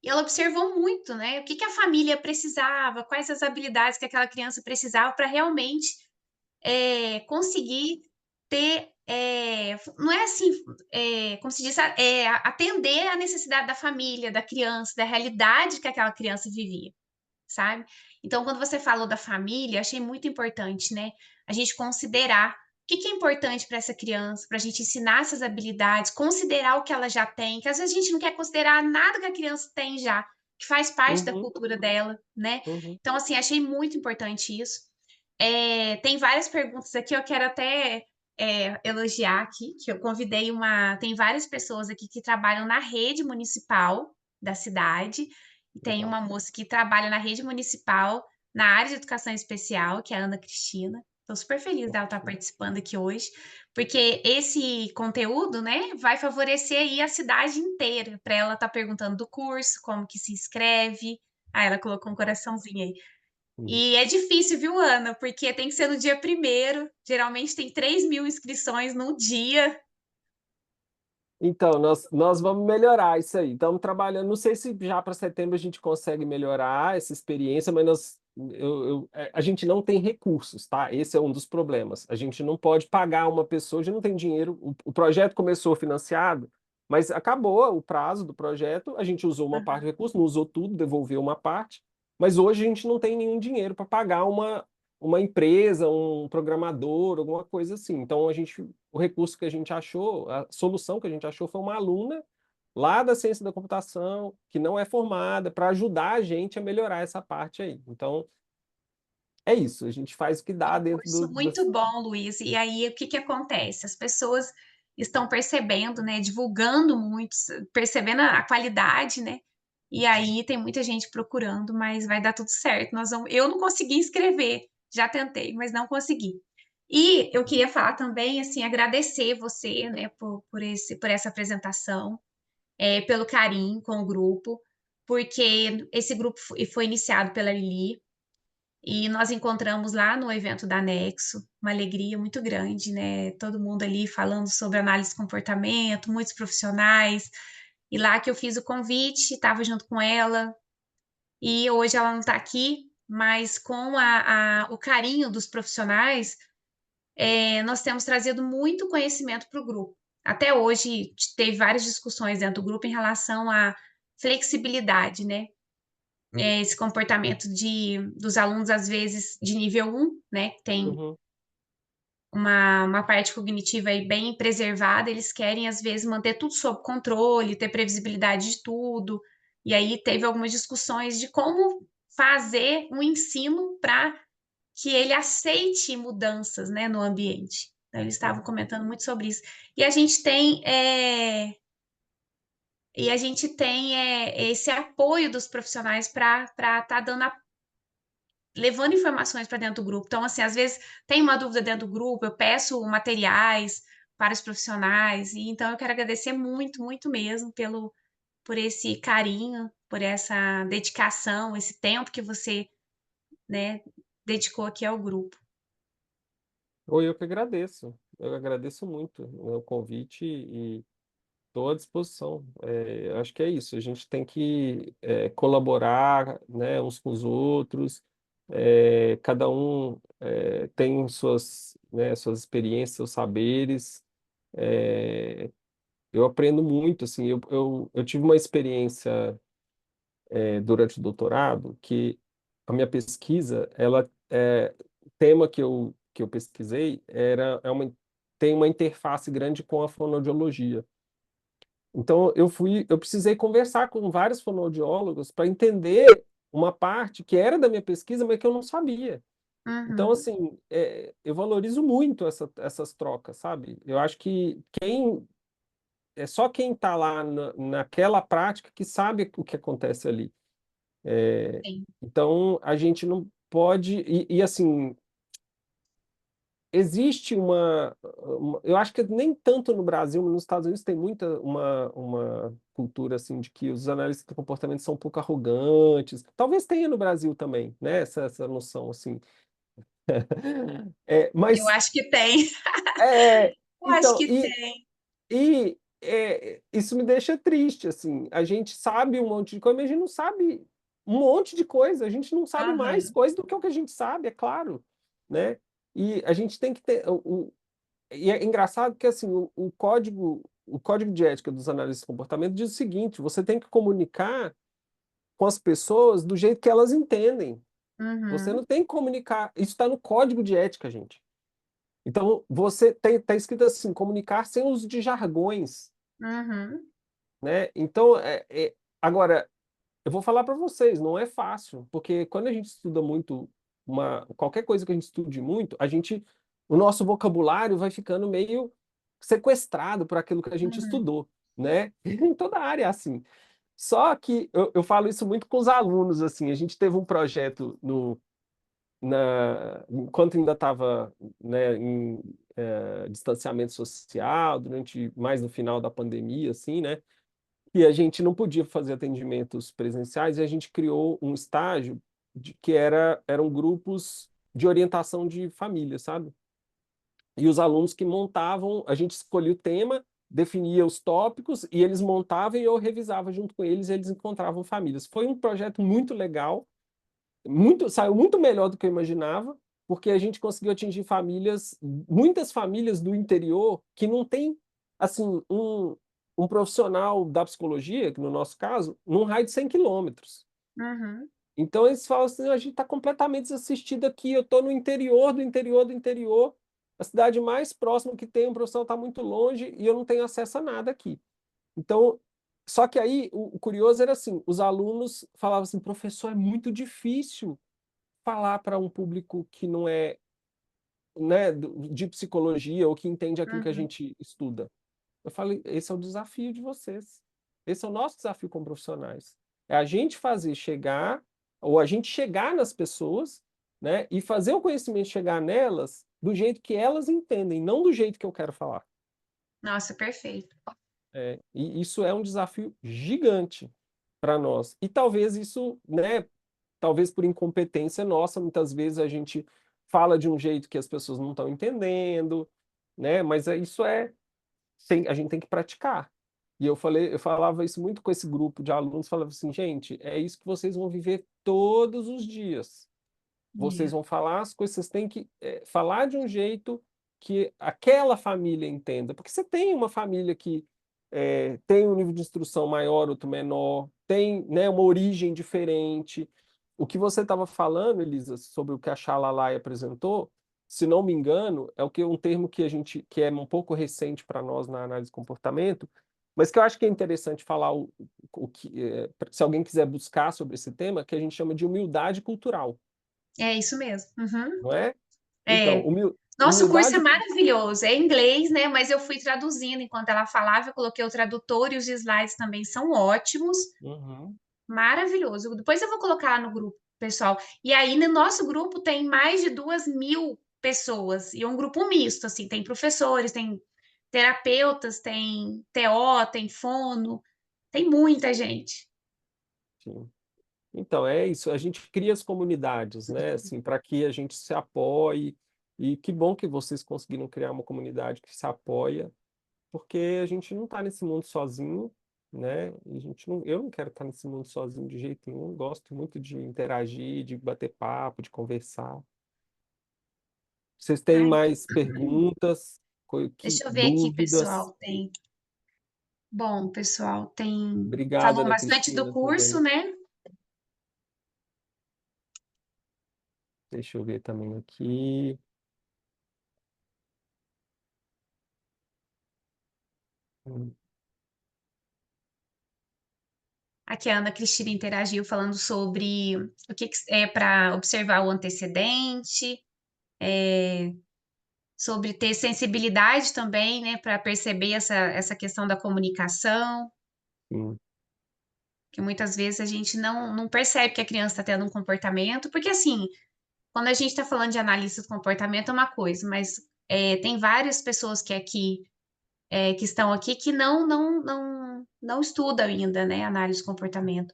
S3: e ela observou muito, né? O que que a família precisava, quais as habilidades que aquela criança precisava para realmente conseguir ter, não é assim, como se diz, atender a necessidade da família, da criança, da realidade que aquela criança vivia, sabe? Então, quando você falou da família, achei muito importante, né? A gente considerar o que que é importante para essa criança, para a gente ensinar essas habilidades, considerar o que ela já tem, que às vezes a gente não quer considerar nada que a criança tem já, que faz parte da
S2: Uhum,
S3: cultura dela, né?
S2: uhum.
S3: Então, assim, achei muito importante isso. Tem várias perguntas aqui, eu quero até elogiar aqui, que eu convidei tem várias pessoas aqui que trabalham na rede municipal da cidade, e tem
S2: Legal.
S3: uma moça que trabalha na rede municipal, na área de educação especial, que é a Ana Cristina. Estou super feliz dela estar
S2: Ótimo.
S3: participando aqui hoje, porque esse conteúdo, né, vai favorecer aí a cidade inteira, para ela estar perguntando do curso, como que se inscreve. Ah, ela colocou um coraçãozinho aí.
S2: Uhum.
S3: E é difícil, viu, Ana? Porque tem que ser no dia primeiro. Geralmente tem 3.000 inscrições no dia.
S2: Então, nós vamos melhorar isso aí. Estamos trabalhando. Não sei se já para setembro a gente consegue melhorar essa experiência, mas a gente não tem recursos, tá? Esse é um dos problemas. A gente não pode pagar uma pessoa, a gente não tem dinheiro. O projeto começou financiado, mas acabou o prazo do projeto. A gente usou uma parte do recurso, não usou tudo, devolveu uma parte. Mas hoje a gente não tem nenhum dinheiro para pagar uma empresa, um programador, alguma coisa assim. Então o recurso que a gente achou, a solução que a gente achou foi uma aluna lá da ciência da computação, que não é formada, para ajudar a gente a melhorar essa parte aí. Então, é isso, a gente faz o que
S3: É
S2: dá
S3: um
S2: dentro
S3: curso muito bom, Luiz. E aí, o que que acontece? As pessoas estão percebendo, né? Divulgando muito, percebendo a qualidade, né? E aí tem muita gente procurando, mas vai dar tudo certo. Eu não consegui inscrever, já tentei, mas não consegui. E eu queria falar também, assim, agradecer você, né, por essa apresentação, pelo carinho com o grupo, porque esse grupo foi iniciado pela Lili, e nós encontramos lá no evento da Nexo uma alegria muito grande, né? Todo mundo ali falando sobre análise de comportamento, muitos profissionais. E lá que eu fiz o convite, estava junto com ela. E hoje ela não está aqui, mas com o carinho dos profissionais, nós temos trazido muito conhecimento para o grupo. até hoje teve várias discussões dentro do grupo em relação à flexibilidade, né? Esse comportamento dos alunos, às vezes, de nível 1, né? Que tem
S2: Uhum.
S3: uma parte cognitiva aí bem preservada, eles querem, às vezes, manter tudo sob controle, ter previsibilidade de tudo. E aí teve algumas discussões de como fazer um ensino para que ele aceite mudanças, né, no ambiente. Então, eles estavam
S2: Uhum.
S3: comentando muito sobre isso. E a gente tem, esse apoio dos profissionais para estar dando levando informações para dentro do grupo. Então, assim, às vezes tem uma dúvida dentro do grupo, eu peço materiais para os profissionais, e então eu quero agradecer muito, muito mesmo por esse carinho, por essa dedicação, esse tempo que você, né, dedicou aqui ao grupo.
S2: Ou eu que agradeço. Eu agradeço muito, né, o convite e estou à disposição. Acho que é isso. A gente tem que colaborar, né, uns com os outros. Cada um tem suas, né, suas experiências, seus saberes. É, eu aprendo muito, assim. Eu tive uma experiência durante o doutorado que a minha pesquisa, o tema que eu pesquisei tem uma interface grande com a fonoaudiologia. Então, eu precisei conversar com vários fonoaudiólogos para entender uma parte que era da minha pesquisa, mas que eu não sabia. Então,
S3: Uhum,
S2: assim, eu valorizo muito essas trocas, sabe? Eu acho que é só quem está lá naquela prática que sabe o que acontece ali.
S3: sim.
S2: Então, a gente não pode. Assim, existe eu acho que nem tanto no Brasil, mas nos Estados Unidos tem uma cultura assim de que os analistas de comportamento são um pouco arrogantes. Talvez tenha no Brasil também, né? Essa noção assim.
S3: Eu
S2: Mas
S3: acho que tem.
S2: é,
S3: Eu acho
S2: então
S3: que tem.
S2: isso me deixa triste assim. A gente sabe um monte de coisa, mas a gente não sabe um monte de coisa. A gente não sabe mais
S3: Aham,
S2: coisa do que o que a gente sabe, é claro, né? E a gente tem que ter e é engraçado que assim, o código de ética dos analistas de comportamento diz o seguinte: você tem que comunicar com as pessoas do jeito que elas entendem. Você
S3: uhum,
S2: não tem que comunicar. Isso está no código de ética, gente. Então, você tem tá escrito assim: comunicar sem uso de jargões,
S3: uhum,
S2: né? Então, agora, eu vou falar para vocês, não é fácil, porque quando a gente estuda muito qualquer coisa que a gente estude muito, o nosso vocabulário vai ficando meio sequestrado por aquilo que a gente
S3: uhum.
S2: estudou, né? Em toda a área é assim. Só que eu falo isso muito com os alunos, assim, a gente teve um projeto enquanto ainda estava, né, em distanciamento social, mais no final da pandemia, assim, né? E a gente não podia fazer atendimentos presenciais e a gente criou um estágio que eram grupos de orientação de família, sabe? E os alunos que montavam, a gente escolhia o tema, definia os tópicos e eles montavam e eu revisava junto com eles e eles encontravam famílias. Foi um projeto muito legal, saiu muito melhor do que eu imaginava, porque a gente conseguiu atingir muitas famílias do interior que não tem, assim, um profissional da psicologia, que no nosso caso, num raio de 100 quilômetros.
S3: Uhum.
S2: Então eles falam assim, a gente está completamente desassistido aqui, eu estou no interior do interior do interior, a cidade mais próxima que tem, um profissional está muito longe e eu não tenho acesso a nada aqui. Então, só que aí o curioso era assim, os alunos falavam assim, professor, é muito difícil falar para um público que não é, né, de psicologia ou que entende aquilo que a
S3: Uhum.
S2: gente estuda. Eu falei, esse é o desafio de vocês. Esse é o nosso desafio como profissionais. É a gente fazer chegar, ou a gente chegar nas pessoas, né, e fazer o conhecimento chegar nelas do jeito que elas entendem, não do jeito que eu quero falar.
S3: Nossa, perfeito.
S2: E isso é um desafio gigante para nós. E talvez isso, né, talvez por incompetência nossa, muitas vezes a gente fala de um jeito que as pessoas não estão entendendo, né? Mas a gente tem que praticar. E eu falava isso muito com esse grupo de alunos, falava assim, gente, é isso que vocês vão viver todos os dias. Vocês
S3: É.
S2: vão falar as coisas, vocês têm que falar de um jeito que aquela família entenda. Porque você tem uma família que tem um nível de instrução maior, outro menor, tem, né, uma origem diferente. O que você estava falando, Elisa, sobre o que a Xalalai apresentou, se não me engano, é um termo que é um pouco recente para nós na análise de comportamento, mas que eu acho que é interessante falar se alguém quiser buscar sobre esse tema, que a gente chama de humildade cultural,
S3: É isso mesmo. Uhum.
S2: não é? Então,
S3: É. Nosso curso é
S2: humildade.
S3: maravilhoso, é em inglês, né? Mas eu fui traduzindo enquanto ela falava, eu coloquei o tradutor e os slides também são ótimos,
S2: Uhum,
S3: maravilhoso. Depois eu vou colocar lá no grupo, pessoal. E aí no nosso grupo tem mais de 2.000 pessoas, e é um grupo misto, assim, tem professores, tem terapeutas, tem TO, tem fono, tem muita gente.
S2: sim. Então, é isso, a gente cria as comunidades, né, assim, para que a gente se apoie, e que bom que vocês conseguiram criar uma comunidade que se apoia, porque a gente não está nesse mundo sozinho, né, e eu não quero estar nesse mundo sozinho de jeito nenhum, gosto muito de interagir, de bater papo, de conversar. Vocês têm
S3: Ai,
S2: mais perguntas,
S3: deixa eu ver aqui,
S2: dúvidas?
S3: pessoal. Bom, pessoal,
S2: Obrigado,
S3: falou
S2: Ana
S3: bastante do
S2: Cristina,
S3: curso,
S2: também.
S3: né?
S2: Deixa eu ver também aqui. Hum,
S3: Aqui a Ana Cristina interagiu falando sobre o que é para observar o antecedente, sobre ter sensibilidade também, né, para perceber essa questão da comunicação,
S2: sim.
S3: que muitas vezes a gente não percebe que a criança está tendo um comportamento, porque assim, quando a gente está falando de análise do comportamento é uma coisa, mas tem várias pessoas que estão aqui que não estudam ainda, né, análise de comportamento.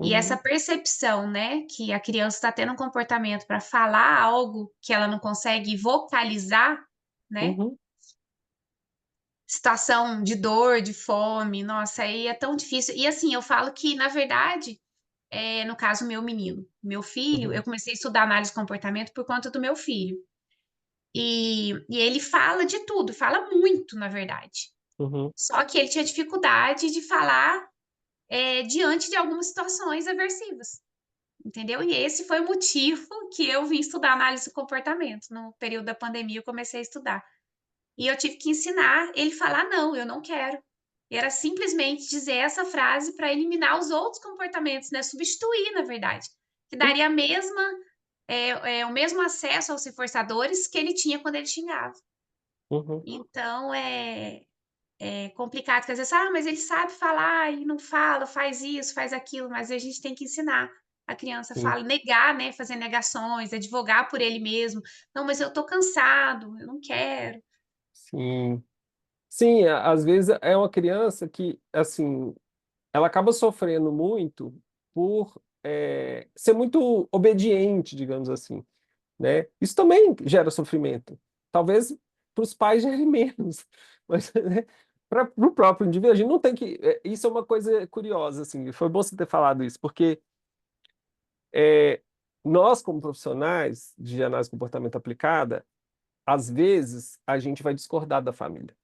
S3: E essa
S2: Uhum,
S3: percepção, né, que a criança está tendo um comportamento para falar algo que ela não consegue vocalizar, né?
S2: uhum,
S3: Situação de dor, de fome, nossa, aí é tão difícil. E assim, eu falo que, na verdade, no caso, meu menino, meu filho, eu
S2: uhum,
S3: comecei a estudar análise de comportamento por conta do meu filho. E ele fala de tudo, fala muito, na verdade.
S2: uhum,
S3: Só que ele tinha dificuldade de falar diante de algumas situações aversivas. Entendeu? E esse foi o motivo que eu vim estudar análise do comportamento. No período da pandemia, eu comecei a estudar. E eu tive que ensinar ele falar: não, eu não quero. E era simplesmente dizer essa frase para eliminar os outros comportamentos, né? Substituir, na verdade. Que
S2: sim,
S3: daria o mesmo acesso aos reforçadores que ele tinha quando ele xingava.
S2: uhum,
S3: Então, é complicado, porque às vezes, mas ele sabe falar e não fala, faz isso, faz aquilo, mas a gente tem que ensinar a criança a
S2: sim,
S3: falar, negar, né, fazer negações, advogar por ele mesmo. Não, mas eu tô cansado, eu não quero.
S2: sim. Sim, às vezes é uma criança que, assim, ela acaba sofrendo muito por ser muito obediente, digamos assim, né? Isso também gera sofrimento. Talvez para os pais gere menos, mas né, para o próprio indivíduo, a gente não tem que. Isso é uma coisa curiosa, assim. Foi bom você ter falado isso, porque é, nós, como profissionais de análise de comportamento aplicada, às vezes a gente vai discordar da família.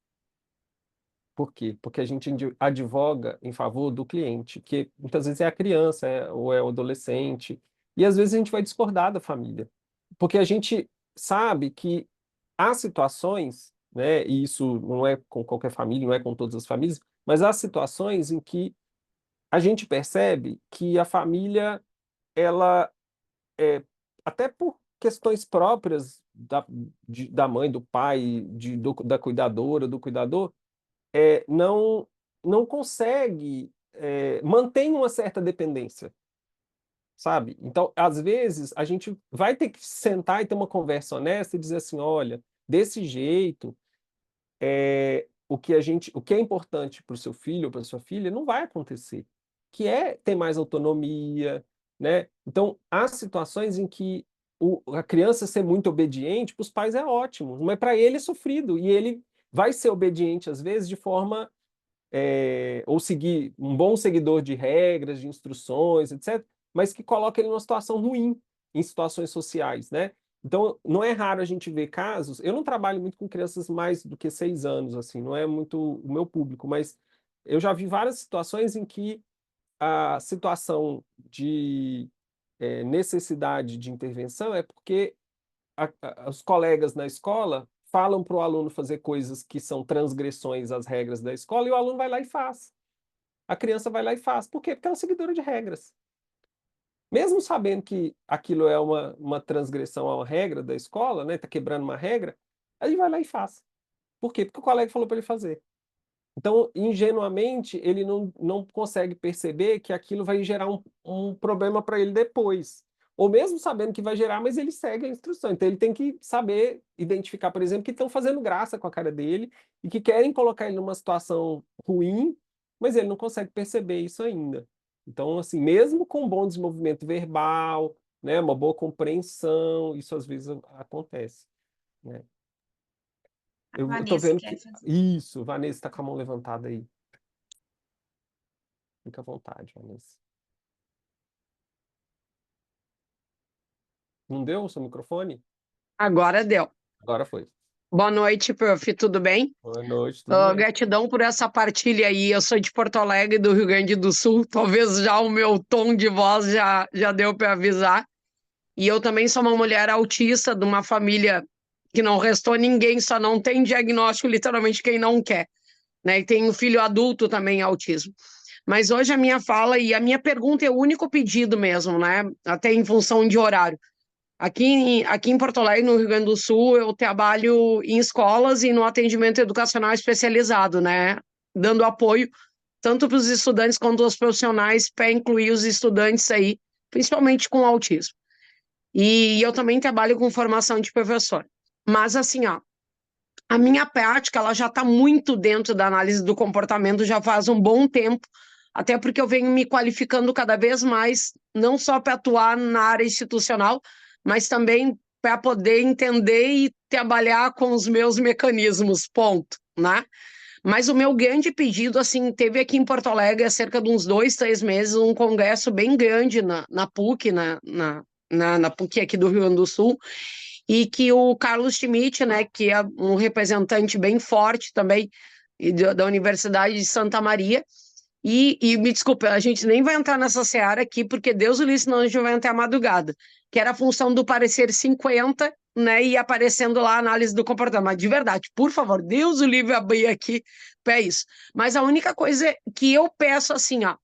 S2: Por quê? Porque a gente advoga em favor do cliente, que muitas vezes é a criança, ou é o adolescente, e às vezes a gente vai discordar da família, porque a gente sabe que há situações, né, e isso não é com qualquer família, não é com todas as famílias, mas há situações em que a gente percebe que a família, ela, até por questões próprias da mãe, do pai, da cuidadora, do cuidador, não consegue mantém uma certa dependência, sabe? Então, às vezes, a gente vai ter que sentar e ter uma conversa honesta e dizer assim, olha, desse jeito, o que é importante para o seu filho ou para sua filha não vai acontecer, que é ter mais autonomia, né? Então, há situações em que a criança ser muito obediente para os pais é ótimo, mas para ele é sofrido, e ele vai ser obediente, às vezes, de forma ou seguir um bom seguidor de regras, de instruções, etc., mas que coloca ele numa situação ruim, em situações sociais, né? Então, não é raro a gente ver casos. Eu não trabalho muito com crianças mais do que 6 anos, assim, não é muito o meu público, mas eu já vi várias situações em que a situação de necessidade de intervenção é porque os colegas na escola falam para o aluno fazer coisas que são transgressões às regras da escola e o aluno vai lá e faz. A criança vai lá e faz. Por quê? Porque ela é seguidora de regras. Mesmo sabendo que aquilo é uma transgressão a uma regra da escola, né? Está quebrando uma regra, ele vai lá e faz. Por quê? Porque o colega falou para ele fazer. Então, ingenuamente, ele não consegue perceber que aquilo vai gerar um problema para ele depois. Ou mesmo sabendo que vai gerar, mas ele segue a instrução. Então, ele tem que saber identificar, por exemplo, que estão fazendo graça com a cara dele e que querem colocar ele numa situação ruim, mas ele não consegue perceber isso ainda. Então, assim, mesmo com um bom desenvolvimento verbal, né, uma boa compreensão, isso às vezes acontece, né?
S3: A
S2: Eu tô
S3: Vanessa
S2: vendo
S3: quer
S2: que.
S3: fazer.
S2: Isso, Vanessa está com a mão levantada aí. Fica à vontade, Vanessa. Não deu o seu microfone?
S4: Agora deu.
S2: Agora foi.
S4: Boa noite, prof. Tudo bem?
S2: Boa noite, tudo bem?
S4: Gratidão por essa partilha aí. Eu sou de Porto Alegre, do Rio Grande do Sul. Talvez já o meu tom de voz já deu para avisar. E eu também sou uma mulher autista de uma família que não restou ninguém, só não tem diagnóstico, literalmente, quem não quer. Né? E tem um filho adulto também autismo. Mas hoje a minha fala e a minha pergunta é o único pedido mesmo, né? Até em função de horário. Aqui em Porto Alegre, no Rio Grande do Sul, eu trabalho em escolas e no atendimento educacional especializado, né? Dando apoio tanto para os estudantes quanto aos profissionais para incluir os estudantes aí, principalmente com autismo. E eu também trabalho com formação de professor. Mas assim, ó, a minha prática ela já está muito dentro da análise do comportamento já faz um bom tempo, até porque eu venho me qualificando cada vez mais, não só para atuar na área institucional, mas também para poder entender e trabalhar com os meus mecanismos, ponto, né? Mas o meu grande pedido, assim, teve aqui em Porto Alegre há cerca de uns 2, 3 meses, um congresso bem grande na PUC, na PUC aqui do Rio Grande do Sul, e que o Carlos Schmidt, né, que é um representante bem forte também da Universidade de Santa Maria, e me desculpa, a gente nem vai entrar nessa seara aqui, porque Deus o livre, senão a gente vai entrar à madrugada, que era a função do parecer 50, né, e aparecendo lá a análise do comportamento. Mas de verdade, por favor, Deus o livre abrir aqui para isso. Mas a única coisa que eu peço, assim, ó,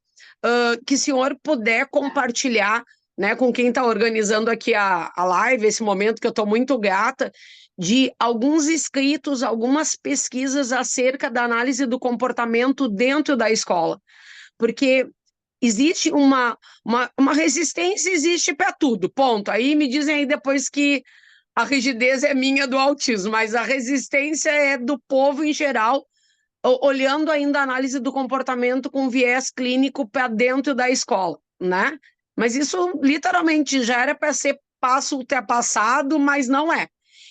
S4: que o senhor puder compartilhar, né, com quem está organizando aqui a live, esse momento que eu estou muito grata, de alguns escritos, algumas pesquisas acerca da análise do comportamento dentro da escola. Porque existe uma resistência, existe para tudo, ponto. Aí me dizem aí depois que a rigidez é minha do autismo, mas a resistência é do povo em geral, olhando ainda a análise do comportamento com viés clínico para dentro da escola, né? Mas isso literalmente já era para ser passo ultrapassado, mas não é.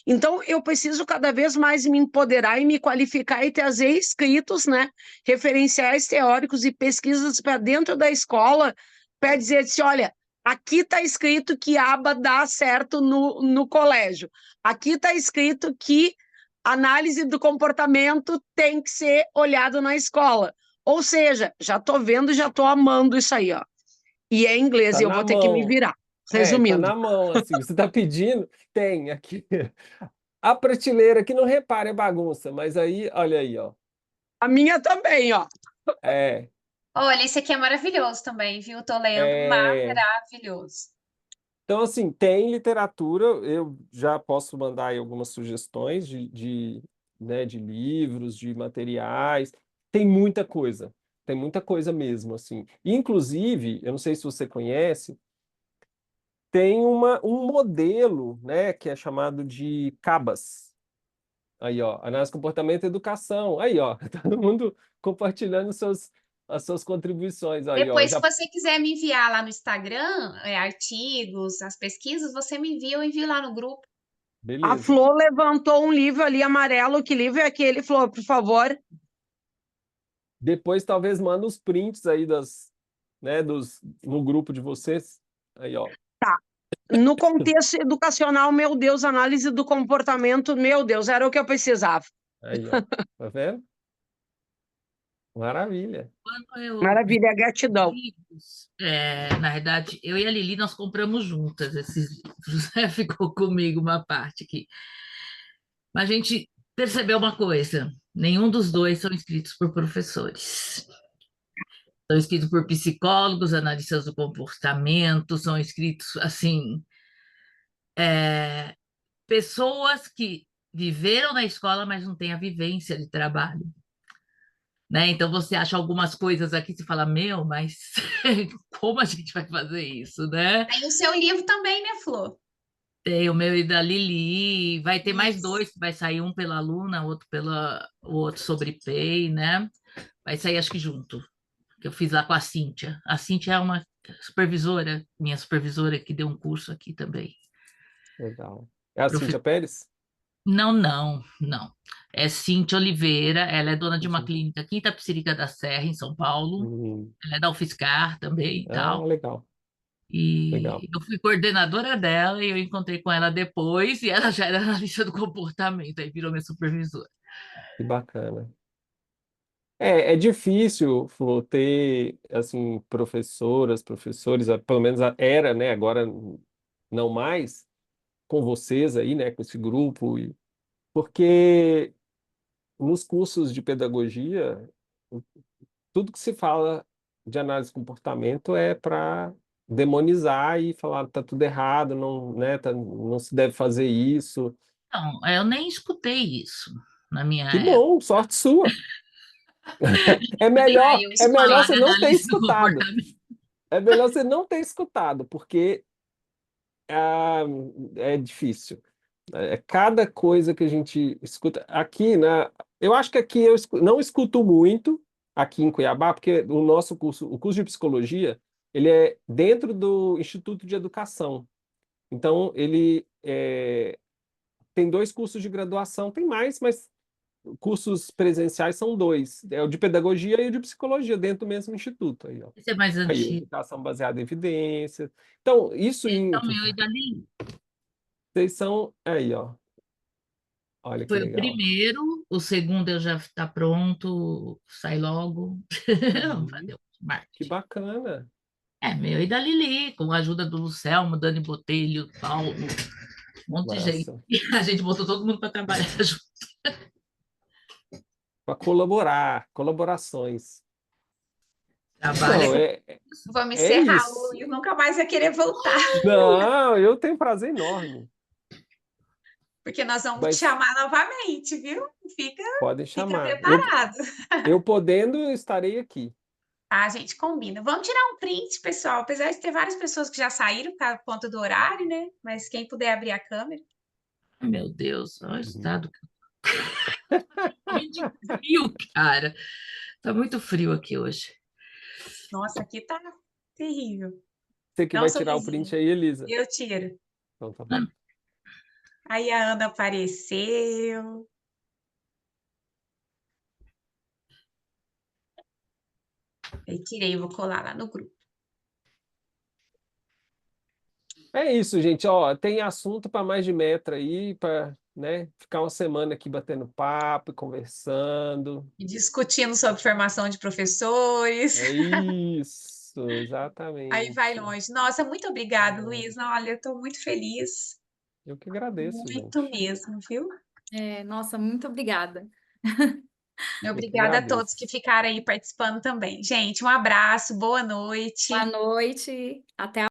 S4: Então, eu preciso cada vez mais me empoderar e me qualificar e trazer escritos, né, referenciais teóricos e pesquisas para dentro da escola para dizer assim, olha, aqui está escrito que a aba dá certo no colégio, aqui está escrito que análise do comportamento tem que ser olhado na escola. Ou seja, já estou vendo, já estou amando isso aí, ó. E é inglês
S2: Tá
S4: e eu
S2: na
S4: vou ter que me
S2: mão.
S4: virar.
S2: Tá
S4: Resumindo,
S2: na mão, assim. Você tá pedindo? Tem aqui. A prateleira que não repara é bagunça, mas aí, olha aí, ó.
S4: a minha também, ó.
S2: É,
S3: Olha, esse aqui é maravilhoso também, viu? Tô lendo,
S2: é.
S3: maravilhoso.
S2: Então, assim, tem literatura, eu já posso mandar aí algumas sugestões né, de livros, de materiais. Tem muita coisa mesmo, assim. Inclusive, eu não sei se você conhece, tem um modelo, né, que é chamado de CABAS. Aí, ó, análise, comportamento e educação. Aí, ó, todo mundo compartilhando as suas contribuições. Aí, ó,
S3: Depois, se
S2: já,
S3: você quiser me enviar lá no Instagram, artigos, as pesquisas, você me envia, eu envio lá no grupo.
S4: A
S2: beleza.
S4: Flor levantou um livro ali amarelo. Que livro é aquele, Flor, por favor?
S2: Depois talvez manda os prints aí no grupo de vocês. Aí, ó.
S4: Tá. no contexto educacional, meu Deus, análise do comportamento, meu Deus, era o que eu precisava.
S2: Aí, ó. Tá vendo? Maravilha.
S5: Quando eu vi
S4: Maravilha,
S5: os
S4: gratidão.
S5: livros, na verdade, eu e a Lili, nós compramos juntas esses livros, né? Ficou comigo uma parte aqui. Mas a gente percebeu uma coisa: nenhum dos dois são escritos por professores. São escritos por psicólogos, analistas do comportamento, são escritos, assim, pessoas que viveram na escola, mas não têm a vivência de trabalho, né? Então você acha algumas coisas aqui, você fala, meu, mas como a gente vai fazer isso, né?
S3: Tem o seu livro também, né, Flor?
S5: Tem o meu e da Lili, vai ter mais
S3: Isso.
S5: dois, vai sair um pela Luna, o outro sobre PEI, né? Vai sair acho que junto, que eu fiz lá com a Cíntia. A Cíntia é uma supervisora, minha supervisora, que deu um curso aqui também.
S2: Legal. É a
S5: Profe-
S2: Cíntia Pérez?
S5: Não, não, não. É Cíntia Oliveira, ela é dona de uma
S2: Uhum.
S5: clínica aqui em Itapecerica da Serra, em São Paulo. Ela é da UFSCar também e
S2: Ah,
S5: tal.
S2: legal, legal.
S5: E eu fui coordenadora dela e eu encontrei com ela depois e ela já era analista do comportamento, aí virou minha supervisora.
S2: Que bacana. É difícil, Flor, ter, assim, professoras, professores, pelo menos era, né, agora não mais, com vocês aí, né, com esse grupo, porque nos cursos de pedagogia, tudo que se fala de análise de comportamento é para demonizar e falar tá tudo errado, não, né, não se deve fazer isso.
S5: Não, eu nem escutei isso na minha
S2: Que
S5: época.
S2: bom, sorte sua.
S3: Aí eu
S2: É melhor
S3: escolar
S2: você
S5: De
S2: não ter
S5: análise do
S2: escutado.
S5: comportamento.
S2: É melhor você não ter escutado, porque ah, é difícil. Cada coisa que a gente escuta aqui, né? Eu acho que aqui não escuto muito aqui em Cuiabá, porque o nosso curso, o curso de psicologia, ele é dentro do Instituto de Educação. Então, ele tem 2 cursos de graduação, tem mais, mas cursos presenciais são 2. É o de pedagogia e o de psicologia, dentro do mesmo instituto. Aí, ó.
S5: Esse é mais
S2: Aí,
S5: antigo.
S2: educação baseada em evidências. Então, isso
S5: Então, meu e da Lili
S2: vocês são aí, ó. Olha que
S5: foi o
S2: legal.
S5: primeiro, o segundo eu já está pronto, sai logo. Vamos
S2: Uhum.
S5: fazer o
S2: Que
S5: marketing.
S2: bacana.
S5: Meu e da Lili, com a ajuda do Lucelmo, Dani Botelho, Paulo, um monte de gente.
S2: Massa.
S5: E a gente botou todo mundo para trabalhar junto.
S2: Para colaborar, colaborações.
S5: Trabalha
S2: Não,
S5: com
S3: Vamos
S2: é
S3: encerrar, o
S2: isso.
S3: Luiz nunca mais vai querer voltar,
S2: Não, eu tenho prazer enorme.
S3: porque nós vamos te
S2: Mas
S3: chamar novamente, viu? Fica,
S2: podem
S3: fica
S2: chamar.
S3: preparado.
S2: Eu podendo, eu estarei aqui.
S3: Tá, a gente combina. Vamos tirar um print, pessoal. Apesar de ter várias pessoas que já saíram por conta do horário, né? Mas quem puder abrir a câmera.
S5: Meu Deus, olha o
S2: Uhum.
S5: estado. Tá muito frio, cara. Tá muito frio aqui hoje.
S3: Nossa, aqui tá terrível.
S2: Você que
S3: Não,
S2: vai
S3: seu
S2: tirar o
S3: Luizinho,
S2: print aí, Elisa.
S3: eu tiro.
S2: Então tá bom.
S3: Aí a Ana apareceu. Aí tirei, vou colar lá no grupo.
S2: É isso, gente. Ó, tem assunto para mais de metro aí, para, né, ficar uma semana aqui batendo papo, e conversando.
S3: E discutindo sobre formação de professores.
S2: É isso,
S3: Aí vai
S2: exatamente.
S3: longe. Nossa, muito obrigada,
S2: É,
S3: Luiz. Olha, eu estou muito feliz.
S2: eu que agradeço,
S3: Muito
S2: gente.
S3: mesmo, viu?
S1: Nossa, muito obrigada.
S2: Eu que
S3: Obrigada a todos que
S2: agradeço.
S3: ficaram aí participando também. Gente, um abraço, boa noite.
S1: Boa noite. Até a